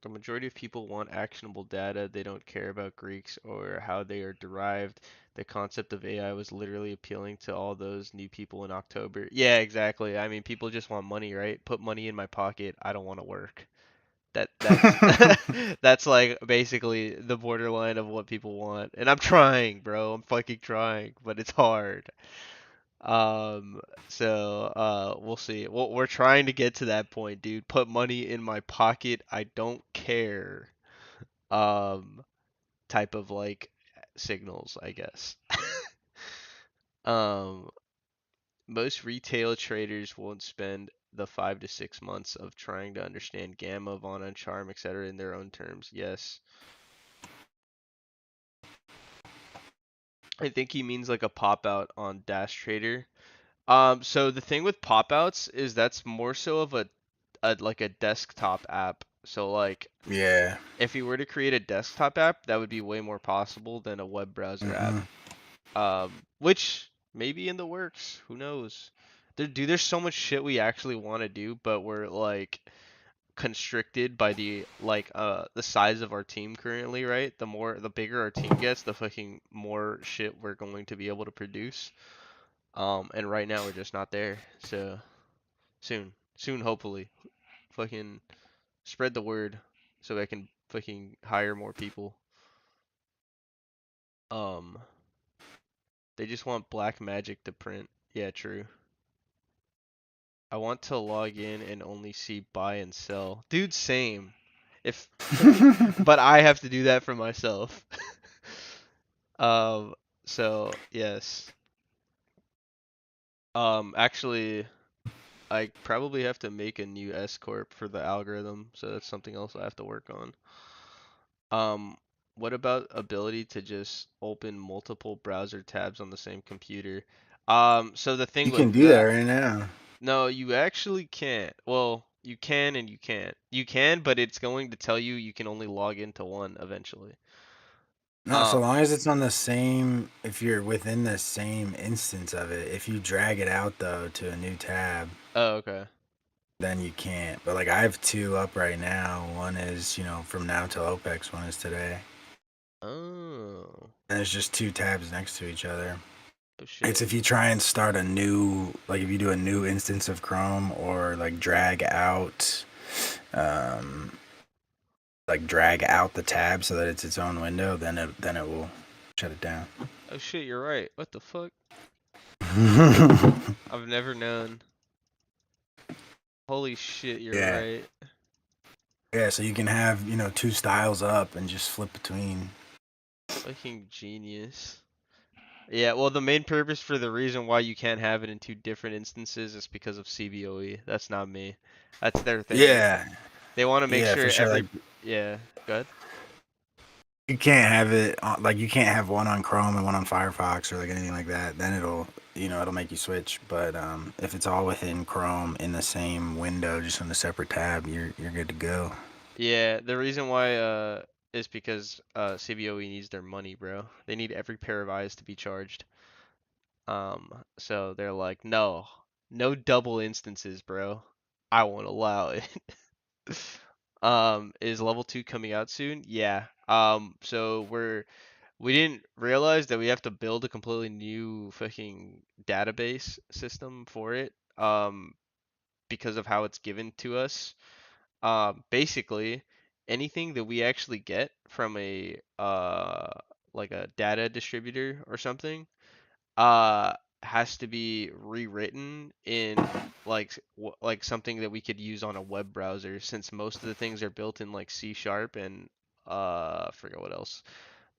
the majority of people want actionable data. They don't care about Greeks or how they are derived. The concept of AI was literally appealing to all those new people in October. Yeah, exactly. I mean, people just want money, right? Put money in my pocket. I don't want to work. That's that's like basically the borderline of what people want. And I'm trying, bro. I'm fucking trying, but it's hard. Um, we'll see. Well, we're trying to get to that point, dude. Put money in my pocket. I don't care. Um, type of like signals, I guess. Um, most retail traders won't spend the 5 to 6 months of trying to understand Gamma, Vana, and Charm, etc. in their own terms. Yes. I think he means like a pop out on Dash Trader. So the thing with pop outs is that's more so of a like a desktop app. So like yeah. if you were to create a desktop app, that would be way more possible than a web browser app. Hmm. Which may be in the works. Who knows? There's so much shit we actually want to do, but we're like constricted by the size of our team currently, right? The bigger our team gets, the fucking more shit we're going to be able to produce. And right now we're just not there. So soon, hopefully, fucking spread the word so I can fucking hire more people. Um, they just want black magic to print. Yeah, true. I want to log in and only see buy and sell. Dude, same. If but I have to do that for myself. Um, so yes. Actually, I probably have to make a new S corp for the algorithm, so that's something else I have to work on. Um, what about ability to just open multiple browser tabs on the same computer? So the thing You can with do that that, right now. no, you actually can't. Well, you can and you can't. You can, but it's going to tell you you can only log into one eventually. No, so Um, long as it's on the same, if you're within the same instance of it. If you drag it out though to a new tab, oh, okay. then you can't. But like I have two up right now. One is, from now till OPEX, one is today. Oh, And it's just two tabs next to each other. oh It's shit. if you try and start a new, like if you do a new instance of Chrome or um, drag out the tab so that it's its own window, then it will shut it down. Oh shit, you're right. What the fuck? I've never known. Holy shit, you're Yeah. right. Yeah, so you can have, two styles up and just flip between. Fucking genius. Yeah, well, the main purpose for the reason why you can't have it in two different instances is because of CBOE. That's not me. That's their thing. Yeah, They want to make yeah, for sure sure. Like yeah, good. you can't have it like you can't have one on Chrome and one on Firefox or like anything like that. Then it'll make you switch. But if it's all within Chrome in the same window, just on a separate tab, you're good to go. Yeah, the reason why is because CBOE needs their money, bro. They need every pair of eyes to be charged. So they're like, no, no double instances, bro. I won't allow it. Is level 2 coming out soon? Yeah. So we didn't realize that we have to build a completely new fucking database system for it. Because of how it's given to us. Basically, anything that we actually get from a like a data distributor or something uh has to be rewritten in like something that we could use on a web browser since most of the things are built in like C sharp and I forget what else.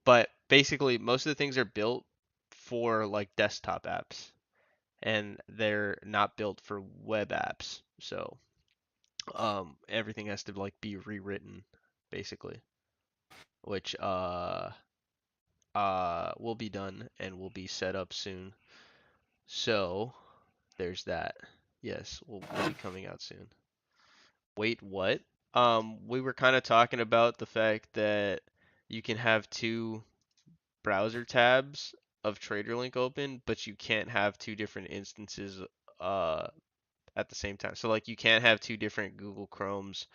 But basically most of the things are built for like desktop apps and they're not built for web apps. So everything has to like be rewritten basically, which will be done and will be set up soon. So there's that. Yes, will be coming out soon. Wait, what? We were kind of talking about the fact that you can have two browser tabs of TraderLink open, but you can't have two different instances uh at the same time. So like you can't have two different Google Chromes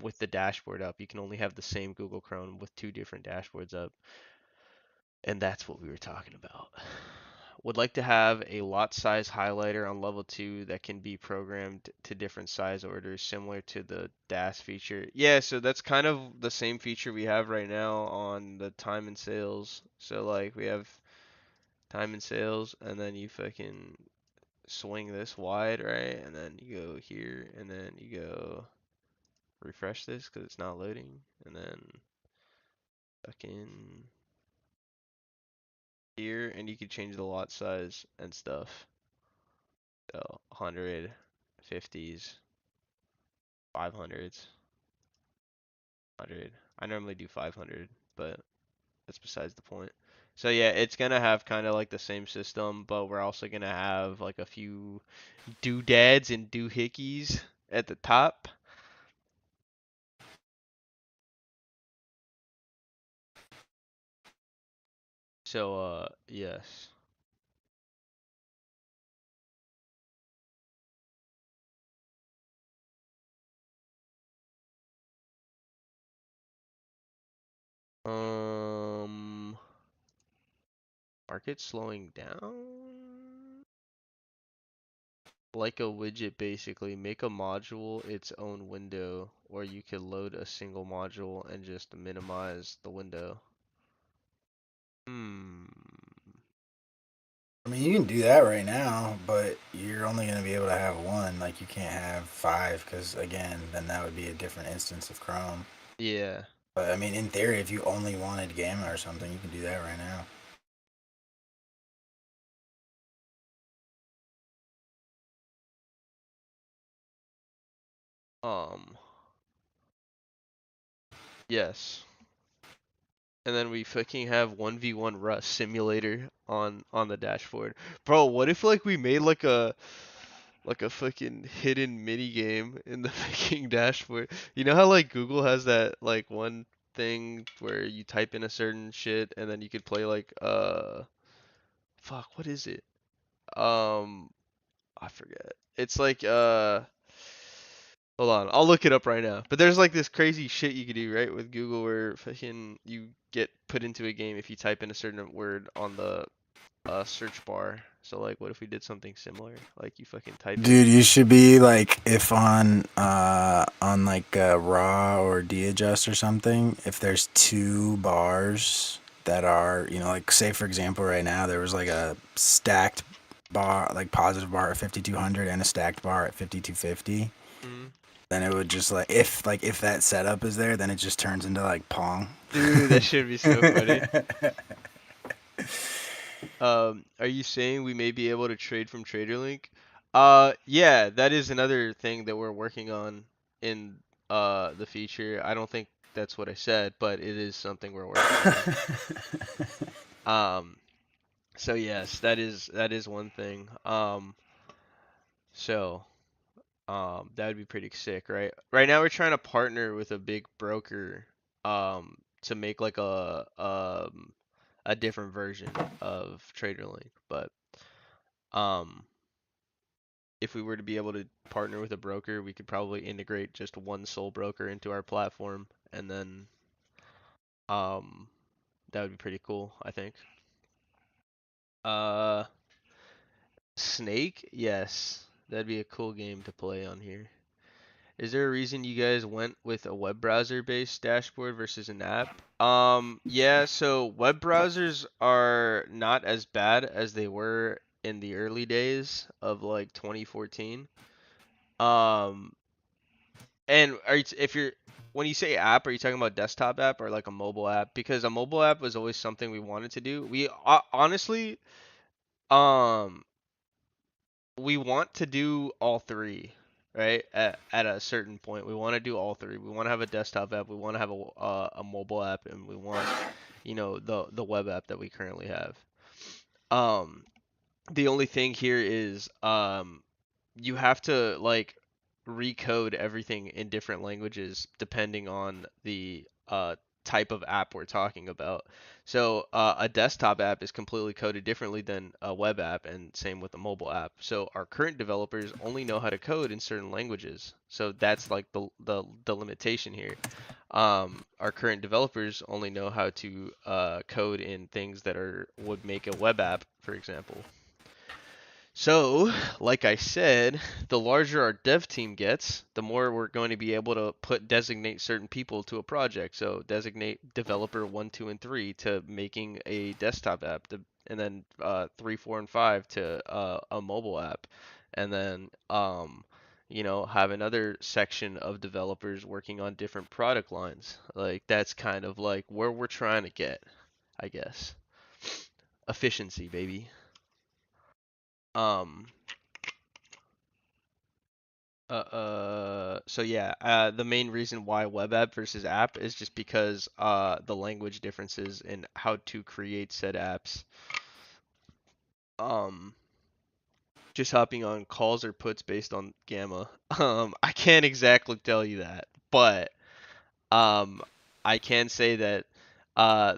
with the dashboard up. You can only have the same Google Chrome with two different dashboards up. And that's what we were talking about. Would like to have a lot size highlighter on level 2 that can be programmed to different size orders, similar to the DAS feature. Yeah, so that's kind of the same feature we have right now on the time and sales. So, like, we have time and sales, and then you fucking swing this wide, right? And then you go here, and then you go refresh this because it's not loading, and then fucking here, and you can change the lot size and stuff. So 100, 50s, 500s, 100. I normally do 500, but that's besides the point. So yeah, it's gonna have kind of like the same system, but we're also gonna have like a few doodads and doohickeys at the top. So yes. Um, market slowing down. Like a widget basically, make a module its own window, or you could load a single module and just minimize the window. Hmm. I mean, you can do that right now, but you're only going to be able to have one. Like, you can't have five because, again, then that would be a different instance of Chrome. Yeah. But, I mean, in theory, if you only wanted Gamma or something, you can do that right now. Um. Yes. And then we fucking have 1v1 Rust simulator on the dashboard. Bro, what if like we made like a fucking hidden mini game in the fucking dashboard? You know how like Google has that like one thing where you type in a certain shit and then you could play like fuck, what is it? Um I forget. It's like hold on, I'll look it up right now. But there's like this crazy shit you could do, right, with Google where fucking you get put into a game if you type in a certain word on the search bar. So like, what if we did something similar? Like you fucking type Dude, in. you should be like if on like raw or de-adjust or something, if there's two bars that are, like say for example right now there was like a stacked bar, like positive bar at 5200 and a stacked bar at 5250, Mm, then it would just like if that setup is there, then it just turns into like Pong. dude, that should be so funny. Are you saying we may be able to trade from Traderlink? Yeah, that is another thing that we're working on in the feature. I don't think that's what I said, but it is something we're working on. Um, so yes, that is one thing. So that would be pretty sick, right? Right now we're trying to partner with a big broker to make like a different version of Traderlink. But um, if we were to be able to partner with a broker, we could probably integrate just one sole broker into our platform, and then um, that would be pretty cool, I think. Uh, Snake, yes, that'd be a cool game to play on here. Is there a reason you guys went with a web browser based dashboard versus an app? Yeah, so web browsers are not as bad as they were in the early days of like 2014. Um, and if you're when you say app, are you talking about desktop app or like a mobile app? Because a mobile app was always something we wanted to do. We honestly, um, we want to do all three, right? At a certain point, we want to do all three. We want to have a desktop app, we want to have a mobile app, and we want, the web app that we currently have. Um, the only thing here is you have to like recode everything in different languages depending on the type of app we're talking about. So a desktop app is completely coded differently than a web app, and same with a mobile app. So our current developers only know how to code in certain languages. So that's like the limitation here. Our current developers only know how to code in things that would make a web app, for example. So, like I said, the larger our dev team gets, the more we're going to be able to designate certain people to a project. So, designate developer 1, 2, and 3 to making a desktop app, and then 3, 4, and 5 to a mobile app, and then have another section of developers working on different product lines. Like that's kind of like where we're trying to get, I guess. Efficiency, baby. Um, so yeah, the main reason why web app versus app is just because the language differences in how to create said apps. Um, just hopping on calls or puts based on gamma. I can't exactly tell you that, but um, I can say that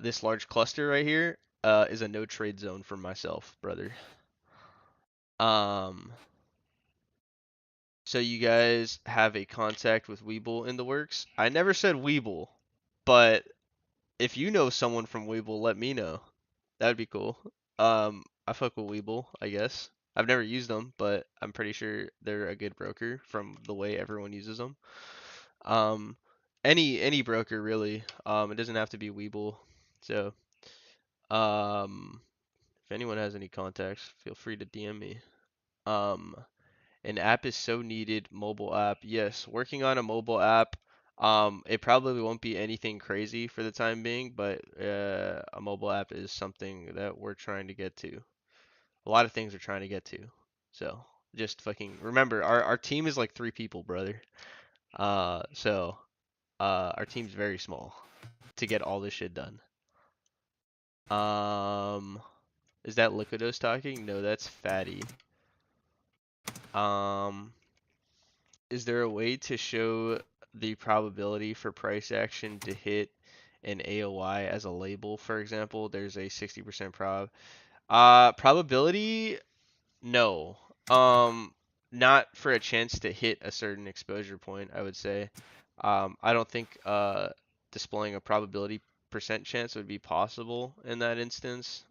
this large cluster right here is a no trade zone for myself, brother. Um, so you guys have a contact with Weeble in the works? I never said Weeble, but if you know someone from Weeble, let me know. That'd be cool. I fuck with Weeble, I guess. I've never used them, but I'm pretty sure they're a good broker from the way everyone uses them. Um, any broker really. It doesn't have to be Weeble. So, um, if anyone has any contacts, feel free to DM me. Um, An app is so needed. Mobile app. Yes, working on a mobile app. It probably won't be anything crazy for the time being, but a mobile app is something that we're trying to get to. A lot of things we're trying to get to. So just fucking remember, our team is like 3 people, brother. Our team's very small to get all this shit done. Um, is that Liquidos talking? No, that's Fatty. Um, is there a way to show the probability for price action to hit an AOI as a label, for example? There's a 60% probability. No. Um, Not for a chance to hit a certain exposure point, I would say. I don't think displaying a probability percent chance would be possible in that instance.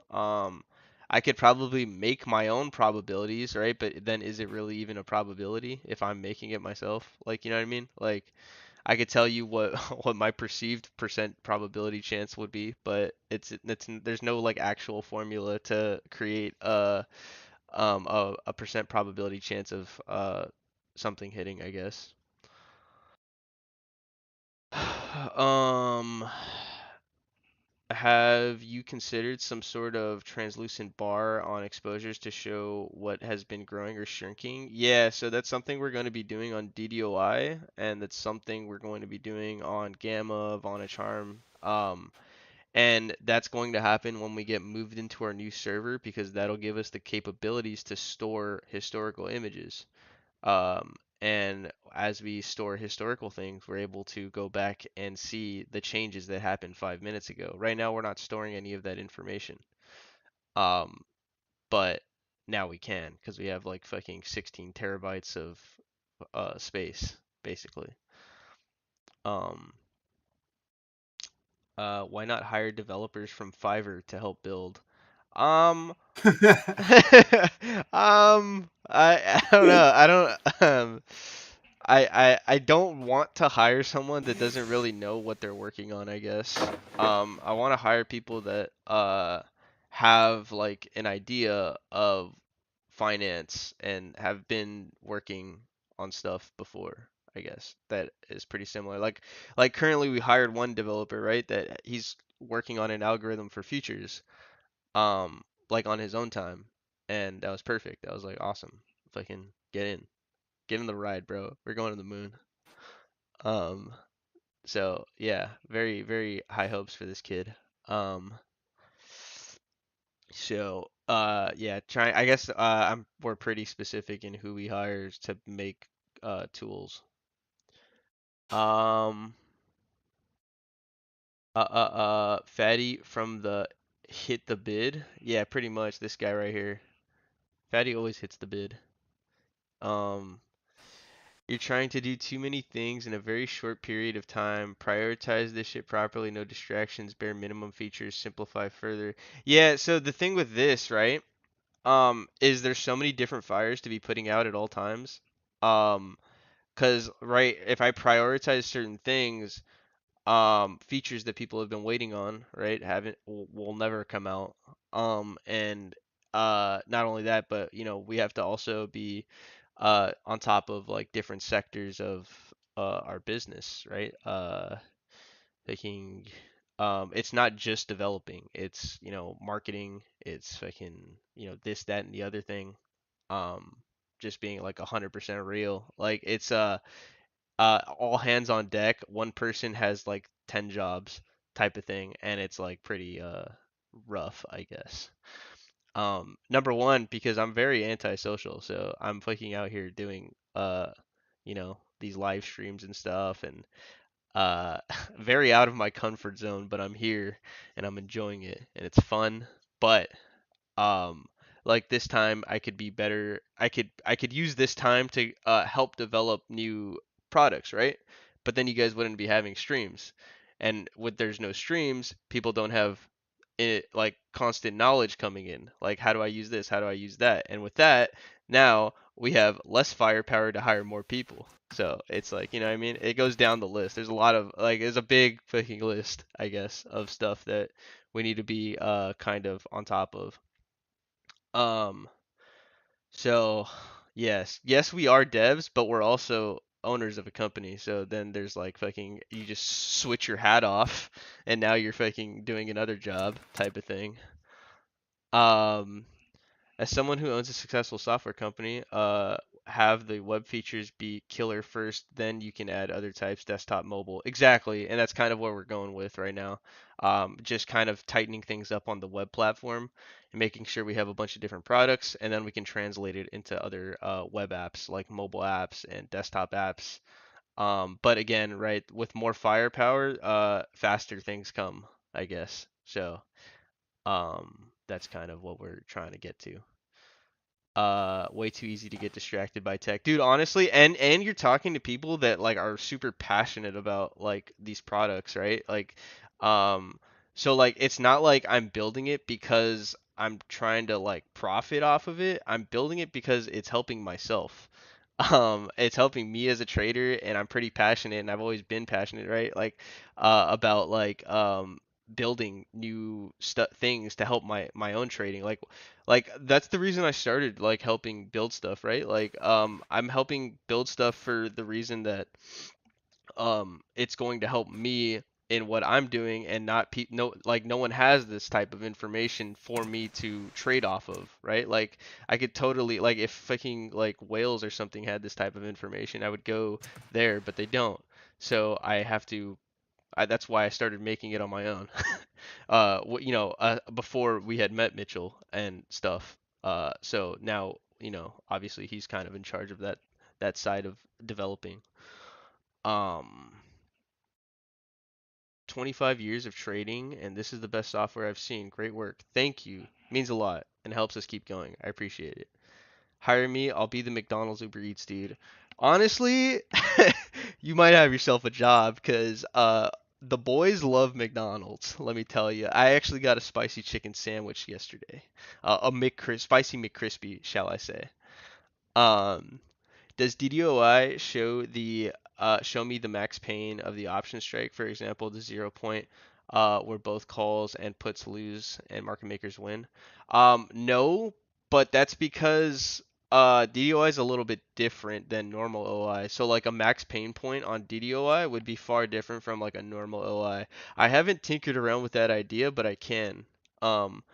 I could probably make my own probabilities, right? But then is it really even a probability if I'm making it myself? Like, you know what I mean? Like, I could tell you what what my perceived percent probability chance would be, but it's there's no like actual formula to create a percent probability chance of something hitting, I guess. Um, have you considered some sort of translucent bar on exposures to show what has been growing or shrinking? Yeah, so that's something we're going to be doing on DDoI, and that's something we're going to be doing on Gamma, Vana Charm. And that's going to happen when we get moved into our new server because that'll give us the capabilities to store historical images. And as we store historical things, we're able to go back and see the changes that happened 5 minutes ago. Right now, we're not storing any of that information. Um, but now we can because we have like fucking 16 terabytes of space, basically. Um, why not hire developers from Fiverr to help build? Um, I don't know. I don't I don't want to hire someone that doesn't really know what they're working on, I guess. I want to hire people that have like an idea of finance and have been working on stuff before, I guess. That is pretty similar. Like currently we hired one developer, right? That he's working on an algorithm for futures like on his own time, and that was perfect. That was like awesome. Fucking get in the ride, bro. We're going to the moon. Um, so yeah, very very high hopes for this kid. Um, yeah, try. I guess we're pretty specific in who we hire to make tools. Fatty from the hit the bid. Yeah, pretty much this guy right here. Fatty always hits the bid. Um, You're trying to do too many things in a very short period of time. Prioritize this shit properly, no distractions, bare minimum features, simplify further. Yeah, so the thing with this, right, is there's so many different fires to be putting out at all times. Um, 'Cause right, if I prioritize certain things, features that people have been waiting on, right, haven't will never come out. And not only that, but we have to also be on top of like different sectors of our business, right? Thinking it's not just developing, it's marketing, it's fucking this, that, and the other thing. Um, just being like 100% real. Like it's all hands on deck. One person has like 10 jobs type of thing, and it's like pretty rough, I guess. Number one, because I'm very antisocial, so I'm fucking out here doing these live streams and stuff, and uh very out of my comfort zone, but I'm here and I'm enjoying it and it's fun. But um like this time I could be better. I could use this time to help develop new products, right? But then you guys wouldn't be having streams. And with there's no streams, people don't have like constant knowledge coming in. Like how do I use this? How do I use that? And with that, now we have less firepower to hire more people. So it's like, you know what I mean? It goes down the list. There's a lot of like there's a big fucking list, I guess, of stuff that we need to be kind of on top of. Um, so yes, we are devs, but we're also owners of a company. So then there's like fucking you just switch your hat off and now you're fucking doing another job type of thing. Um, as someone who owns a successful software company, have the web features be killer first, then you can add other types, desktop, mobile. Exactly, and that's kind of what we're going with right now. Just kind of tightening things up on the web platform and making sure we have a bunch of different products, and then we can translate it into other web apps like mobile apps and desktop apps. But again, right, with more firepower, faster things come, I guess. So, that's kind of what we're trying to get to. Way too easy to get distracted by tech, dude, honestly. And you're talking to people that like are super passionate about like these products, right? Like um so like it's not like I'm building it because I'm trying to like profit off of it. I'm building it because it's helping myself. It's helping me as a trader, and I'm pretty passionate, and I've always been passionate, right? Like about like building new things to help my own trading. Like that's the reason I started like helping build stuff, right? Like I'm helping build stuff for the reason that it's going to help me in what I'm doing, and not no, like no one has this type of information for me to trade off of, right? Like I could totally, like if fucking like Wales or something had this type of information, I would go there, but they don't. So I have to that's why I started making it on my own. Before we had met Mitchell and stuff. So now, obviously he's kind of in charge of that side of developing. Um, 25 years of trading, and this is the best software I've seen. Great work. Thank you. Means a lot and helps us keep going. I appreciate it. Hire me. I'll be the McDonald's Uber Eats dude. Honestly, you might have yourself a job because the boys love McDonald's. Let me tell you. I actually got a spicy chicken sandwich yesterday. A spicy McCrispy, shall I say? Um, does DDoI show me the max pain of the option strike, for example, the 0 point where both calls and puts lose and market makers win? No, but that's because DDoI is a little bit different than normal OI. So like a max pain point on DDoI would be far different from like a normal OI. I haven't tinkered around with that idea, but I can. Um,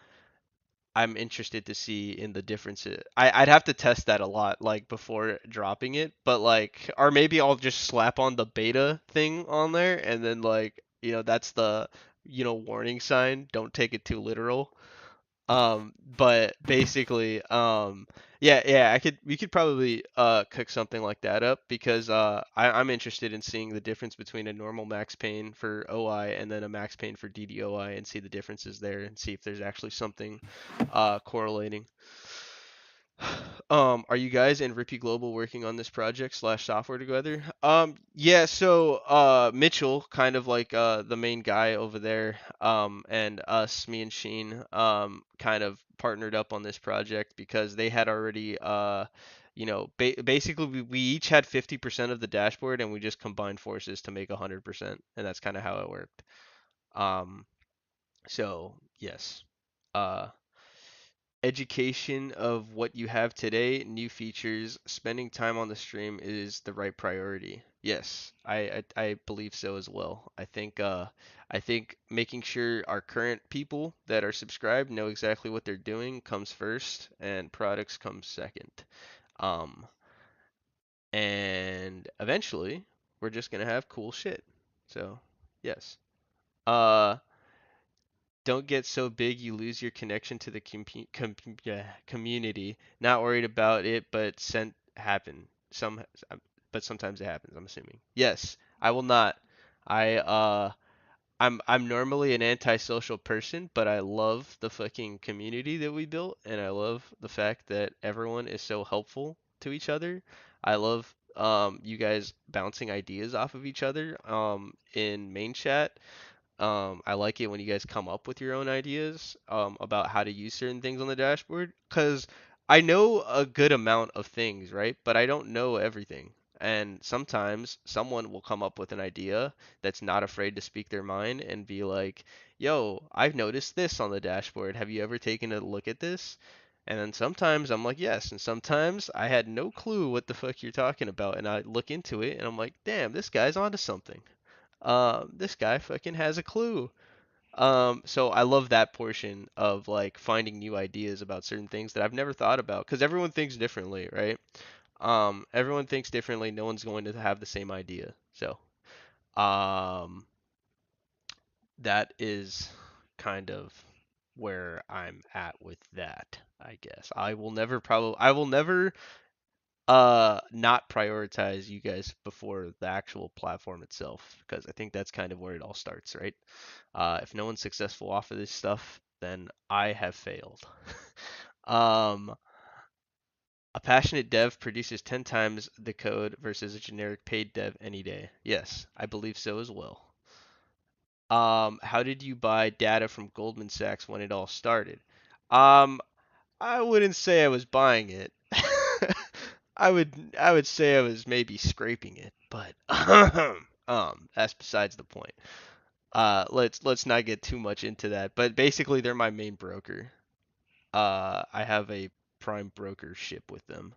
I'm interested to see in the differences. I'd have to test that a lot, like before dropping it, but like, or maybe I'll just slap on the beta thing on there, and then like, that's the, warning sign. Don't take it too literal. But basically, yeah, we could probably cook something like that up because I'm interested in seeing the difference between a normal max pain for OI and then a max pain for DDOI and see the differences there and see if there's actually something correlating. Are you guys and Rippy Global working on this project slash software together? Yeah, so Mitchell, kind of like the main guy over there, and us, me and Sheen, kind of partnered up on this project because they had already basically we each had 50% of the dashboard and we just combined forces to make 100%, and that's kind of how it worked. Um, so yes. Uh Education of what you have today, new features, spending time on the stream is the right priority. Yes, I believe so as well. I think making sure our current people that are subscribed know exactly what they're doing comes first, and products come second. Um, and eventually we're just gonna have cool shit. So yes. Uh, don't get so big you lose your connection to the yeah, community. Not worried about it, but happen. But sometimes it happens. I'm assuming. Yes, I will not. I I'm normally an antisocial person, but I love the fucking community that we built, and I love the fact that everyone is so helpful to each other. I love you guys bouncing ideas off of each other in main chat. I like it when you guys come up with your own ideas about how to use certain things on the dashboard because I know a good amount of things, right? But I don't know everything. And sometimes someone will come up with an idea that's not afraid to speak their mind and be like, yo, I've noticed this on the dashboard. Have you ever taken a look at this? And then sometimes I'm like, yes. And sometimes I had no clue what the fuck you're talking about. And I look into it and I'm like, damn, this guy's onto something. This guy fucking has a clue. So I love that portion of like finding new ideas about certain things that I've never thought about because everyone thinks differently, right? Everyone thinks differently. No one's going to have the same idea. So, um, that is kind of where I'm at with that, I guess. I will never not prioritize you guys before the actual platform itself because I think that's kind of where it all starts, right? If no one's successful off of this stuff, then I have failed. um, a passionate dev produces 10 times the code versus a generic paid dev any day. Yes, I believe so as well. How did you buy data from Goldman Sachs when it all started? Um, I wouldn't say I was buying it. I would say I was maybe scraping it, but that's besides the point. Let's not get too much into that. But basically, they're my main broker. I have a prime brokership with them.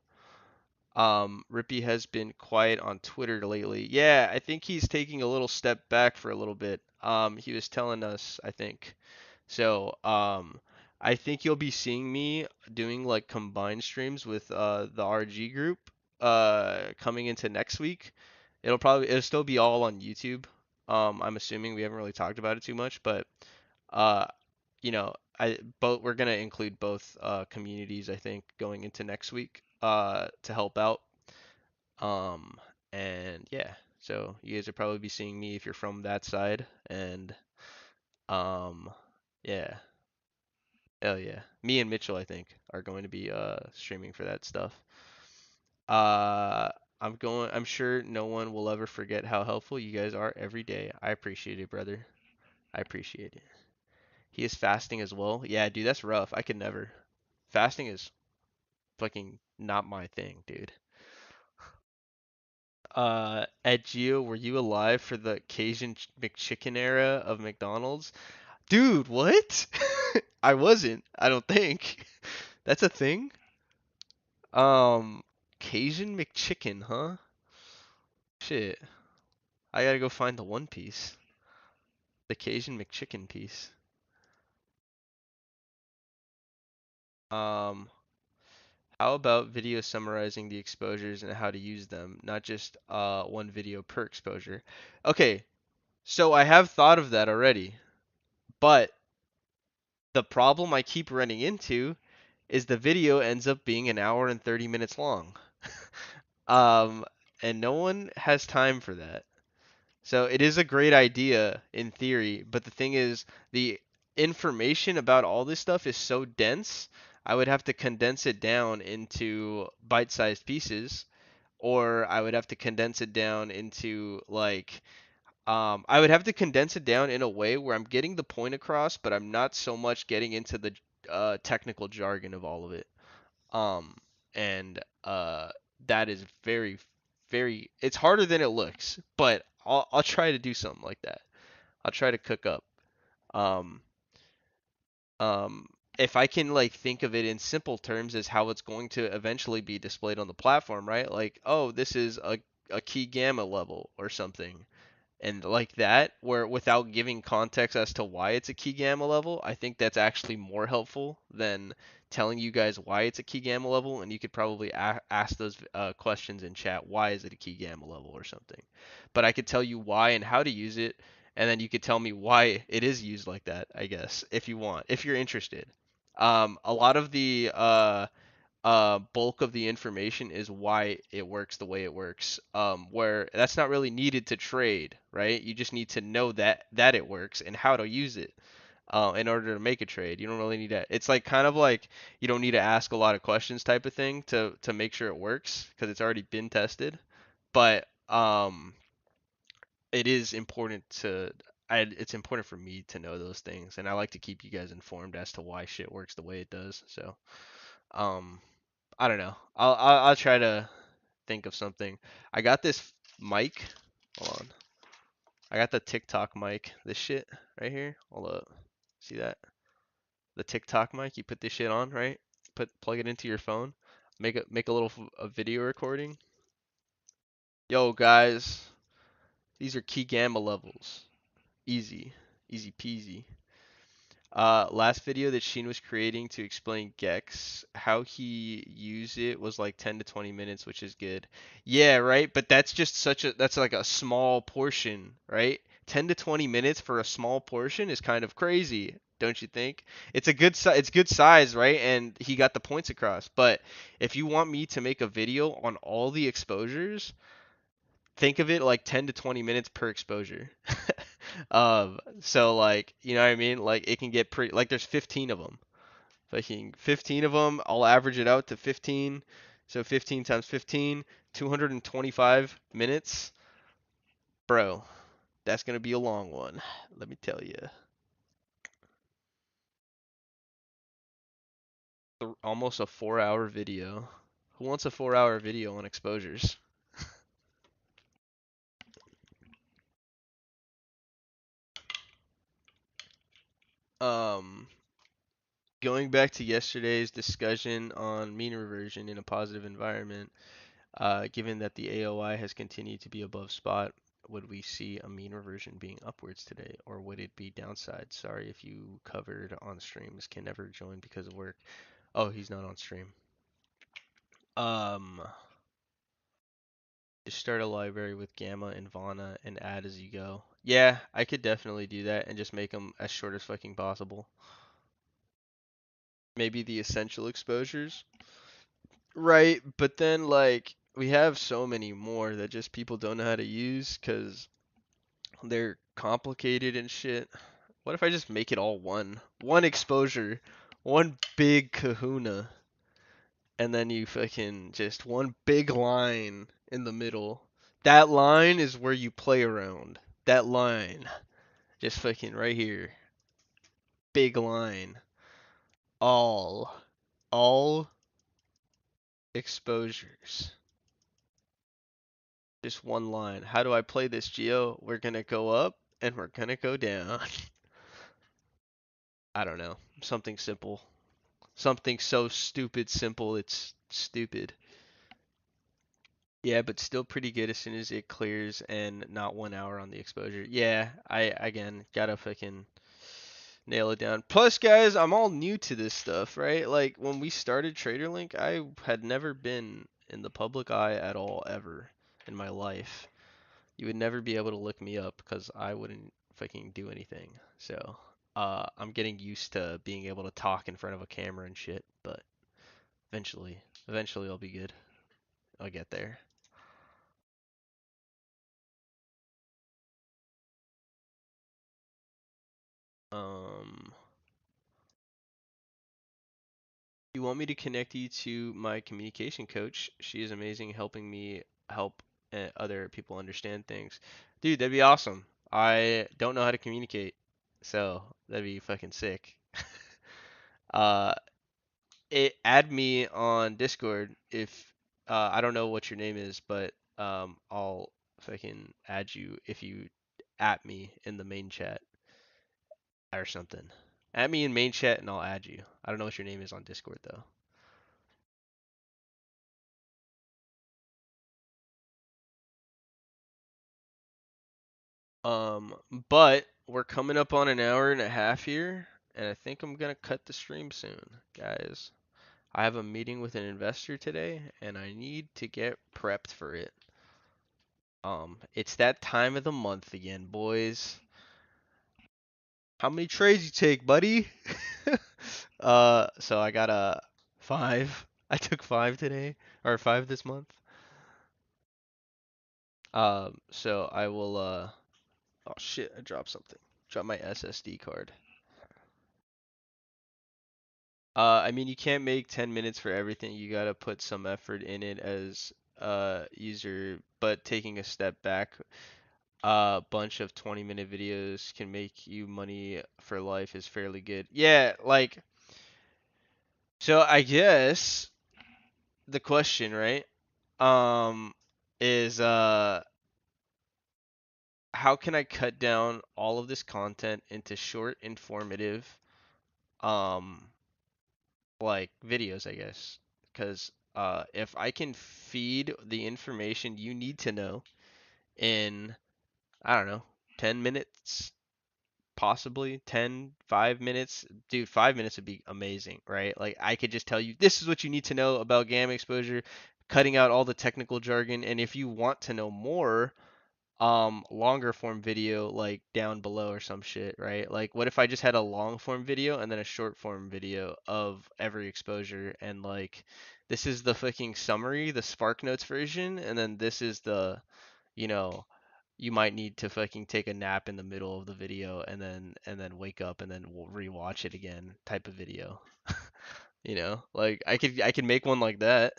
Rippy has been quiet on Twitter lately. Yeah, I think he's taking a little step back for a little bit. He was telling us, I think. So, I think you'll be seeing me doing like combined streams with the RG group coming into next week. It'll still be all on YouTube. I'm assuming we haven't really talked about it too much, but uh, we're gonna include both communities, I think, going into next week to help out. Um, and yeah, so you guys will probably be seeing me if you're from that side. And um, yeah, hell yeah. Me and Mitchell, I think, are going to be streaming for that stuff. Uh, I'm sure no one will ever forget how helpful you guys are every day. I appreciate it, brother. I appreciate it. He is fasting as well. Yeah, dude, that's rough. I could never. Fasting is fucking not my thing, dude. At Geo, were you alive for the Cajun McChicken era of McDonald's? Dude, what? I wasn't. I don't think. That's a thing? Um, Cajun McChicken, huh? Shit. I gotta go find the One Piece. The Cajun McChicken piece. Um, how about video summarizing the exposures and how to use them, not just one video per exposure? Okay, so I have thought of that already, but the problem I keep running into is the video ends up being an hour and 30 minutes long. Um, and no one has time for that. So it is a great idea in theory, but the thing is, the information about all this stuff is so dense, I would have to condense it down into bite-sized pieces, or I would have to condense it down into like I would have to condense it down in a way where I'm getting the point across, but I'm not so much getting into the technical jargon of all of it. Um, and that is very, very. It's harder than it looks, but I'll try to do something like that. I'll try to cook up. Um, um, if I can like think of it in simple terms as how it's going to eventually be displayed on the platform, right? Like, oh, this is a key gamma level or something and like that, where without giving context as to why it's a key gamma level, I think that's actually more helpful than telling you guys why it's a key gamma level. And you could probably ask those questions in chat. Why is it a key gamma level or something? But I could tell you why and how to use it, and then you could tell me why it is used like that. I guess if you want, if you're interested. A lot of the bulk of the information is why it works the way it works. Where that's not really needed to trade, right? You just need to know that it works and how to use it in order to make a trade. You don't really need to. It's like kind of like you don't need to ask a lot of questions type of thing to make sure it works because it's already been tested. But it is important to. It's important for me to know those things, and I like to keep you guys informed as to why shit works the way it does. So, um, I don't know. I'll try to think of something. I got this mic. Hold on. I got the TikTok mic. This shit right here. Hold up. See that? The TikTok mic. You put this shit on, right? Plug it into your phone. Make a little a video recording. Yo guys, these are key gamma levels. Easy, easy peasy. Last video that Sheen was creating to explain Gex, how he used it was like 10 to 20 minutes, which is good. Yeah, right? But that's just that's like a small portion, right? 10 to 20 minutes for a small portion is kind of crazy, don't you think? It's good size, right? And he got the points across. But if you want me to make a video on all the exposures, think of it like 10 to 20 minutes per exposure. So like, you know what I mean? Like it can get pretty like there's 15 of them. Fucking 15 of them, I'll average it out to 15. So 15 times 15, 225 minutes. Bro, that's going to be a long one. Let me tell you. Almost a 4-hour video. Who wants a 4-hour video on exposures? Um, Going back to yesterday's discussion on mean reversion in a positive environment, given that the AOI has continued to be above spot, would we see a mean reversion being upwards today, or would it be downside? Sorry if you covered on streams, can never join because of work. Oh, he's not on stream. Um, just start a library with Gamma and Vana and add as you go. Yeah, I could definitely do that and just make them as short as fucking possible. Maybe the essential exposures. Right, but then like we have so many more that just people don't know how to use because they're complicated and shit. What if I just make it all one exposure, one big kahuna, and then you fucking just one big line in the middle. That line is where you play around. That line, just fucking right here, big line. All, all exposures. Just one line. How do I play this, Geo? We're gonna go up and we're gonna go down. I don't know. Something simple. Something so stupid simple it's stupid. Yeah, but still pretty good as soon as it clears and not 1 hour on the exposure. Yeah, I again gotta fucking nail it down. Plus, guys, I'm all new to this stuff, right? Like when we started Traderlink, I had never been in the public eye at all ever in my life. You would never be able to look me up because I wouldn't fucking do anything. So, I'm getting used to being able to talk in front of a camera and shit, but eventually I'll be good. I'll get there. Um, you want me to connect you to my communication coach? She is amazing, helping me help other people understand things. Dude, that'd be awesome. I don't know how to communicate, so that'd be fucking sick. Uh, add me on Discord if I don't know what your name is, but I'll fucking add you if you at me in the main chat or something. Add me in main chat and I'll add you. I don't know what your name is on Discord though. But we're coming up on an hour and a half here, and I think I'm gonna cut the stream soon, guys. I have a meeting with an investor today, and I need to get prepped for it. It's that time of the month again, boys. How many trades you take, buddy? So I got a 5. I took 5 today, or 5 this month. So I will, oh shit, I dropped something. Dropped my SSD card. I mean, you can't make 10 minutes for everything. You gotta put some effort in it as a user, but taking a step back, a bunch of 20-minute videos can make you money for life is fairly good. Yeah, like, so I guess the question, right, um, is how can I cut down all of this content into short, informative, um, like videos, I guess. Because if I can feed the information you need to know in, I don't know, 10 minutes, possibly 10, 5 minutes, dude, 5 minutes would be amazing, right? Like I could just tell you this is what you need to know about gamma exposure, cutting out all the technical jargon, and if you want to know more, longer form video like down below or some shit, right? Like what if I just had a long form video and then a short form video of every exposure and like this is the fucking summary, the Spark Notes version, and then this is the, you know, you might need to fucking take a nap in the middle of the video and then wake up and then rewatch it again type of video. You know, like I could make one like that.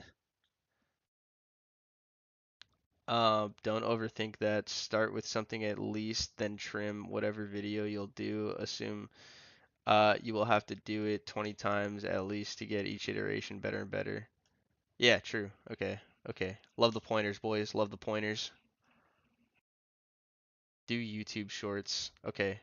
Don't overthink that. Start with something at least, then trim whatever video you'll do. Assume you will have to do it 20 times at least to get each iteration better and better. Yeah, true. Okay. Okay. Love the pointers, boys. Love the pointers. Do YouTube shorts. Okay.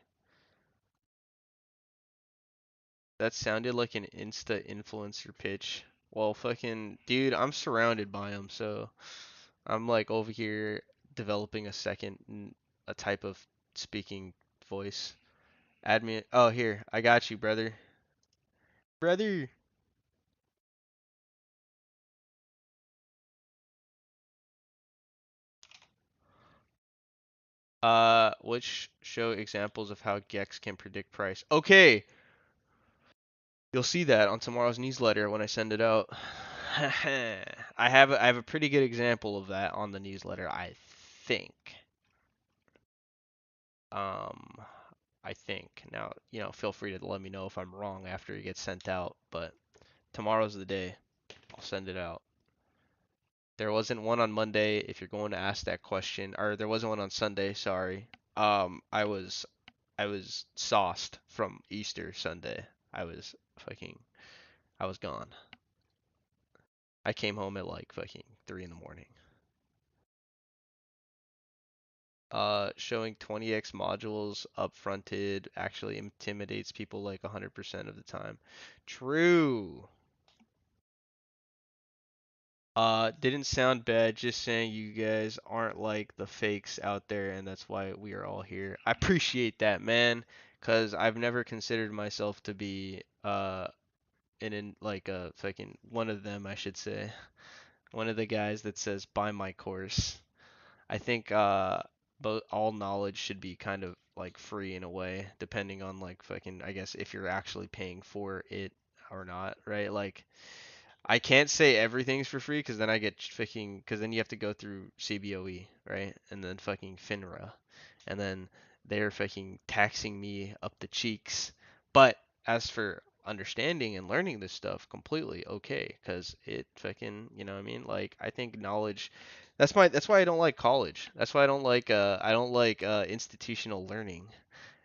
That sounded like an Insta influencer pitch. Well, fucking dude, I'm surrounded by them, so I'm like over here developing a a type of speaking voice. Add me. Oh, here. I got you, brother. Brother. Which show examples of how Gex can predict price. Okay. You'll see that on tomorrow's newsletter when I send it out. I have a pretty good example of that on the newsletter, I think. Um, I think. Now, feel free to let me know if I'm wrong after it gets sent out, but tomorrow's the day. I'll send it out. There wasn't one on Monday if you're going to ask that question, or there wasn't one on Sunday, sorry. I was sauced from Easter Sunday. I was fucking I was gone. I came home at like fucking 3 in the morning. Showing 20x modules upfronted actually intimidates people like 100% of the time. True. Didn't sound bad, just saying you guys aren't like the fakes out there, and that's why we are all here. I appreciate that, man, cause I've never considered myself to be in like a fucking one of them, I should say. One of the guys that says buy my course. I think both all knowledge should be kind of like free in a way, depending on like fucking I guess if you're actually paying for it or not, right? Like I can't say everything's for free because then I get fucking because then you have to go through CBOE, right? And then fucking FINRA, and then they're fucking taxing me up the cheeks. But as for understanding and learning this stuff, completely okay because it fucking you know what I mean. Like I think knowledge. That's why I don't like college. That's why I don't like institutional learning.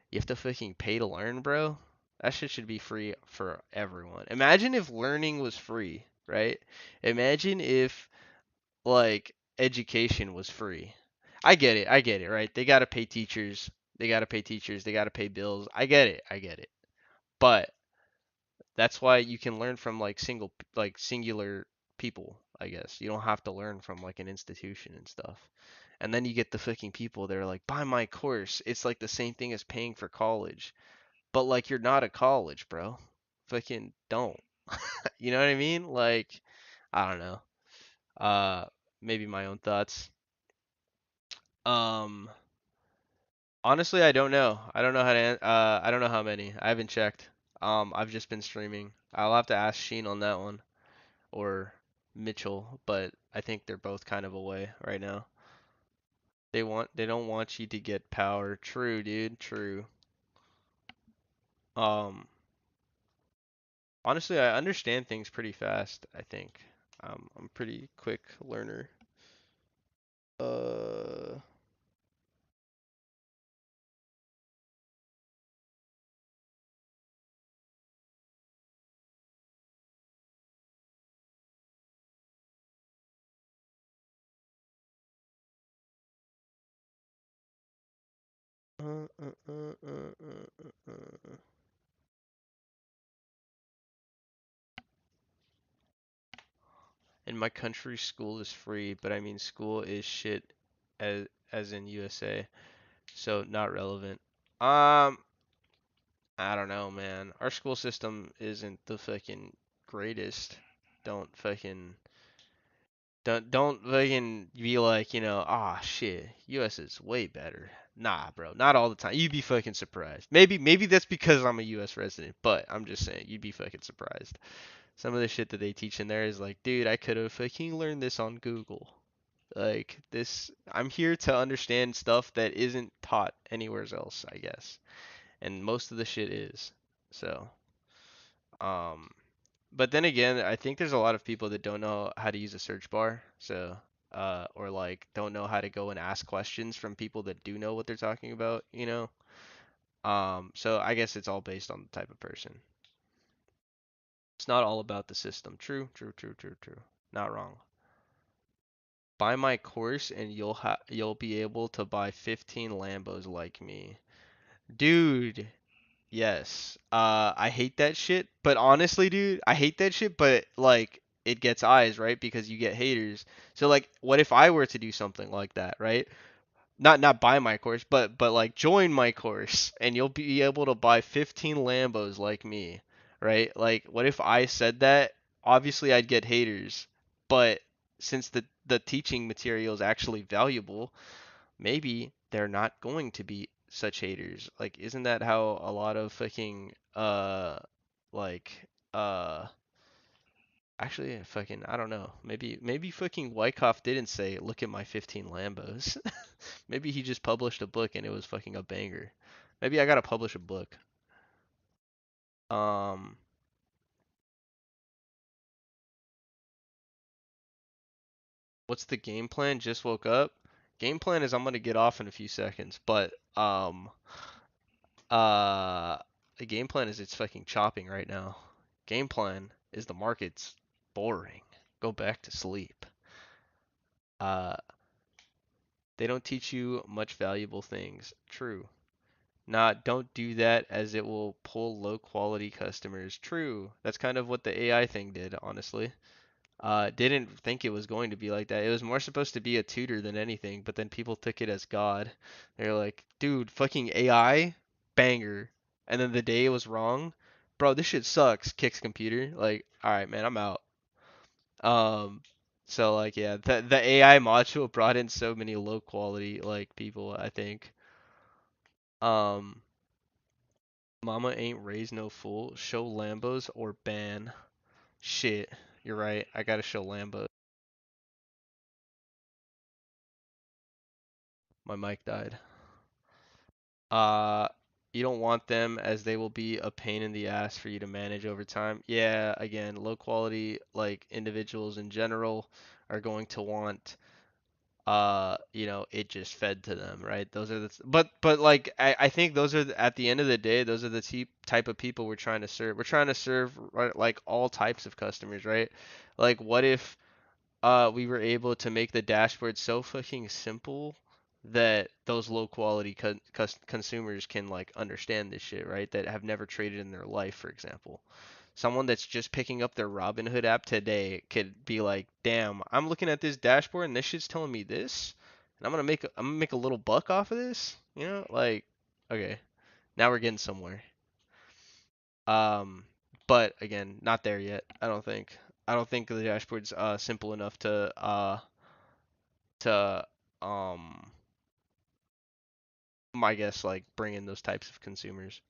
You have to fucking pay to learn, bro. That shit should be free for everyone. Imagine if learning was free, right? Imagine if like education was free. I get it, right? They gotta pay teachers. They gotta pay teachers. They gotta pay bills. I get it. I get it. But that's why you can learn from like singular people, I guess. You don't have to learn from like an institution and stuff. And then you get the fucking people that are like, buy my course. It's like the same thing as paying for college. But like you're not at college, bro. Fucking don't. You know what I mean? Like I don't know. Uh maybe my own thoughts. Um honestly, I don't know. I don't know how to I don't know how many. I haven't checked. I've just been streaming. I'll have to ask Sheen on that one or Mitchell, but I think they're both kind of away right now. They don't want you to get power. True, dude. True. Um Honestly, I understand things pretty fast, I think. I'm a pretty quick learner. Uh, uh, uh, uh, uh, uh. In my country, school is free, but I mean school is shit as in USA, so not relevant. Um, I don't know, man. Our school system isn't the fucking greatest. Don't fucking don't fucking be like, ah shit, US is way better. Nah, bro, not all the time. You'd be fucking surprised. Maybe that's because I'm a US resident, but I'm just saying, you'd be fucking surprised. Some of the shit that they teach in there is like, dude, I could have fucking learned this on Google. Like this, I'm here to understand stuff that isn't taught anywhere else, I guess. And most of the shit is. So, um, but then again, I think there's a lot of people that don't know how to use a search bar. So, or like don't know how to go and ask questions from people that do know what they're talking about. So I guess it's all based on the type of person. It's not all about the system. True, true, true, true, true. Not wrong. Buy my course and you'll be able to buy 15 Lambos like me. Dude, yes. I hate that shit, but honestly, dude, I hate that shit, but like it gets eyes, right? Because you get haters. So like what if I were to do something like that, right? Not buy my course, but like join my course and you'll be able to buy 15 Lambos like me, right? Like what if I said that? Obviously I'd get haters, but since the teaching material is actually valuable, maybe they're not going to be such haters. Like isn't that how a lot of fucking like uh Actually, fucking, I don't know. Maybe fucking Wyckoff didn't say, "Look at my 15 Lambos." Maybe he just published a book and it was fucking a banger. Maybe I gotta publish a book. Um, what's the game plan? Just woke up. Game plan is I'm gonna get off in a few seconds, but uh, the game plan is it's fucking chopping right now. Game plan is the market's boring. Go back to sleep. Uh, they don't teach you much valuable things. True. Not don't do that as it will pull low quality customers. True. That's kind of what the AI thing did, honestly. Didn't think it was going to be like that. It was more supposed to be a tutor than anything, but then people took it as God. They're like, dude, fucking AI, banger. And then the day it was wrong, bro, this shit sucks. Kicks computer. Like, all right, man, I'm out. Um, so like, yeah, the AI module brought in so many low quality like people, I think. Um, Mama ain't raised no fool. Show Lambos or ban. Shit, you're right. I gotta show Lambos. My mic died. Uh, you don't want them as they will be a pain in the ass for you to manage over time. Yeah, again, low quality like individuals in general are going to want it just fed to them, right? Those are but like I think those are at the end of the day, those are the type of people we're trying to serve. We're trying to serve right, like all types of customers, right? Like what if we were able to make the dashboard so fucking simple that those low quality consumers can like understand this shit, right? That have never traded in their life, for example. Someone that's just picking up their Robinhood app today could be like, "Damn, I'm looking at this dashboard and this shit's telling me this, and I'm gonna make a little buck off of this." You know, like, okay, now we're getting somewhere. Um, but again, not there yet. I don't think. I don't think the dashboard's simple enough to my guess like bring in those types of consumers.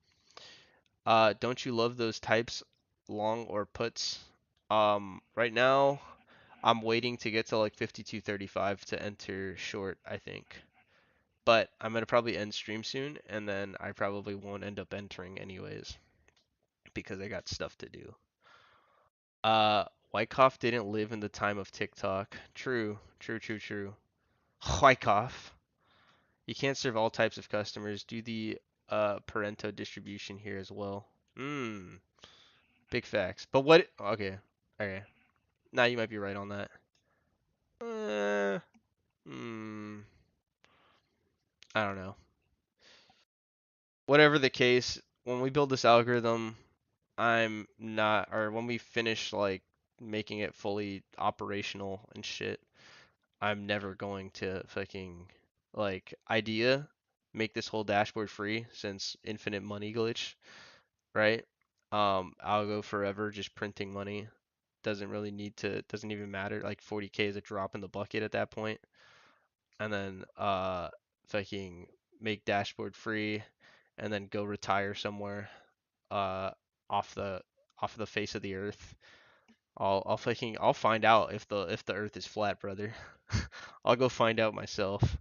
Don't you love those types long or puts? Right now I'm waiting to get to like 52.35 to enter short, I think. But I'm gonna probably end stream soon, and then I probably won't end up entering anyways because I got stuff to do. Uh, Wyckoff didn't live in the time of TikTok. True, true, true, true. Wyckoff. You can't serve all types of customers. Do the Parento distribution here as well. Hmm, big facts. But what? Okay, okay. Now you might be right on that. Uh, hmm, I don't know. Whatever the case, when we build this algorithm, I'm not, or when we finish like making it fully operational and shit, I'm never going to fucking like idea make this whole dashboard free since infinite money glitch, right? I'll go forever just printing money. Doesn't even matter. Like 40K is a drop in the bucket at that point. And then fucking make dashboard free and then go retire somewhere uh off the off the face of the earth. I'll find out if the earth is flat, brother. I'll go find out myself.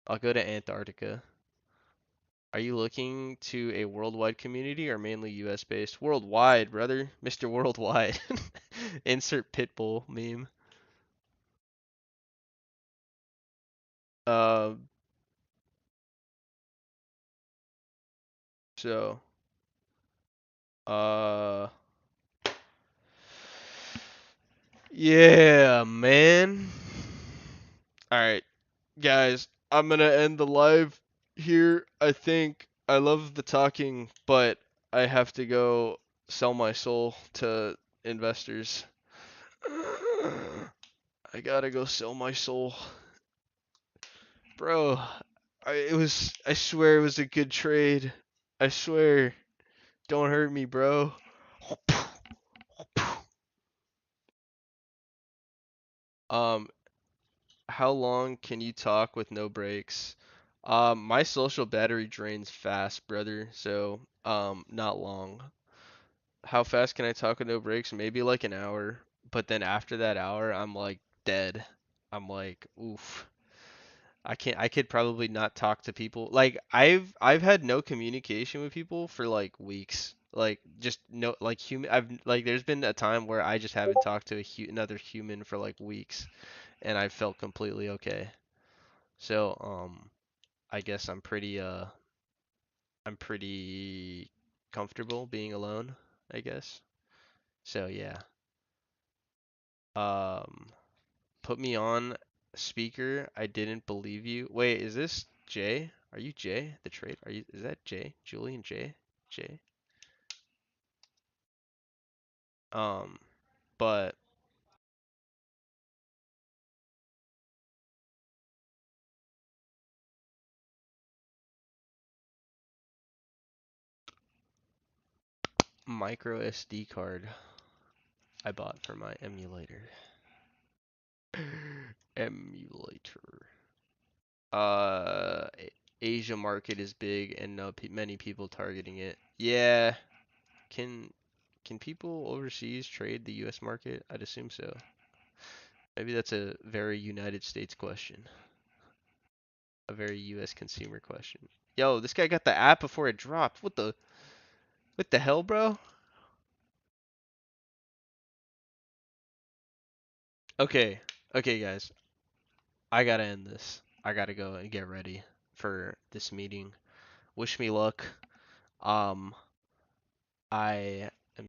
I'll go to Antarctica. Are you looking to a worldwide community or mainly US based? Worldwide, brother. Mr. Worldwide. Insert Pitbull meme. Uh, so, uh, yeah, man. All right, guys, I'm gonna end the live here. I think I love the talking, but I have to go sell my soul to investors. I gotta go sell my soul. Bro, I swear it was a good trade. I swear. Don't hurt me, bro. Um, how long can you talk with no breaks? My social battery drains fast, brother, so not long. How fast can I talk with no breaks? Maybe like an hour. But then after that hour, I'm like dead. I'm like, oof. I could probably not talk to people. Like I've had no communication with people for like weeks. Like just no like human I've like there's been a time where I just haven't talked to another human for like weeks and I felt completely okay. So I guess I'm pretty comfortable being alone, I guess. So yeah. Um Put me on speaker. I didn't believe you. Wait, is this Jay? Are you Jay? The trade? Are you? Is that Jay? Julian Jay? Jay? Um, but micro SD card I bought for my emulator. Emulator. Asia market is big and many people targeting it. Yeah. Can can people overseas trade the US market? I'd assume so. Maybe that's a very United States question. A very US consumer question. Yo, this guy got the app before it dropped. What the hell, bro? Okay. Okay, guys. I gotta end this. I gotta go and get ready for this meeting. Wish me luck. Um I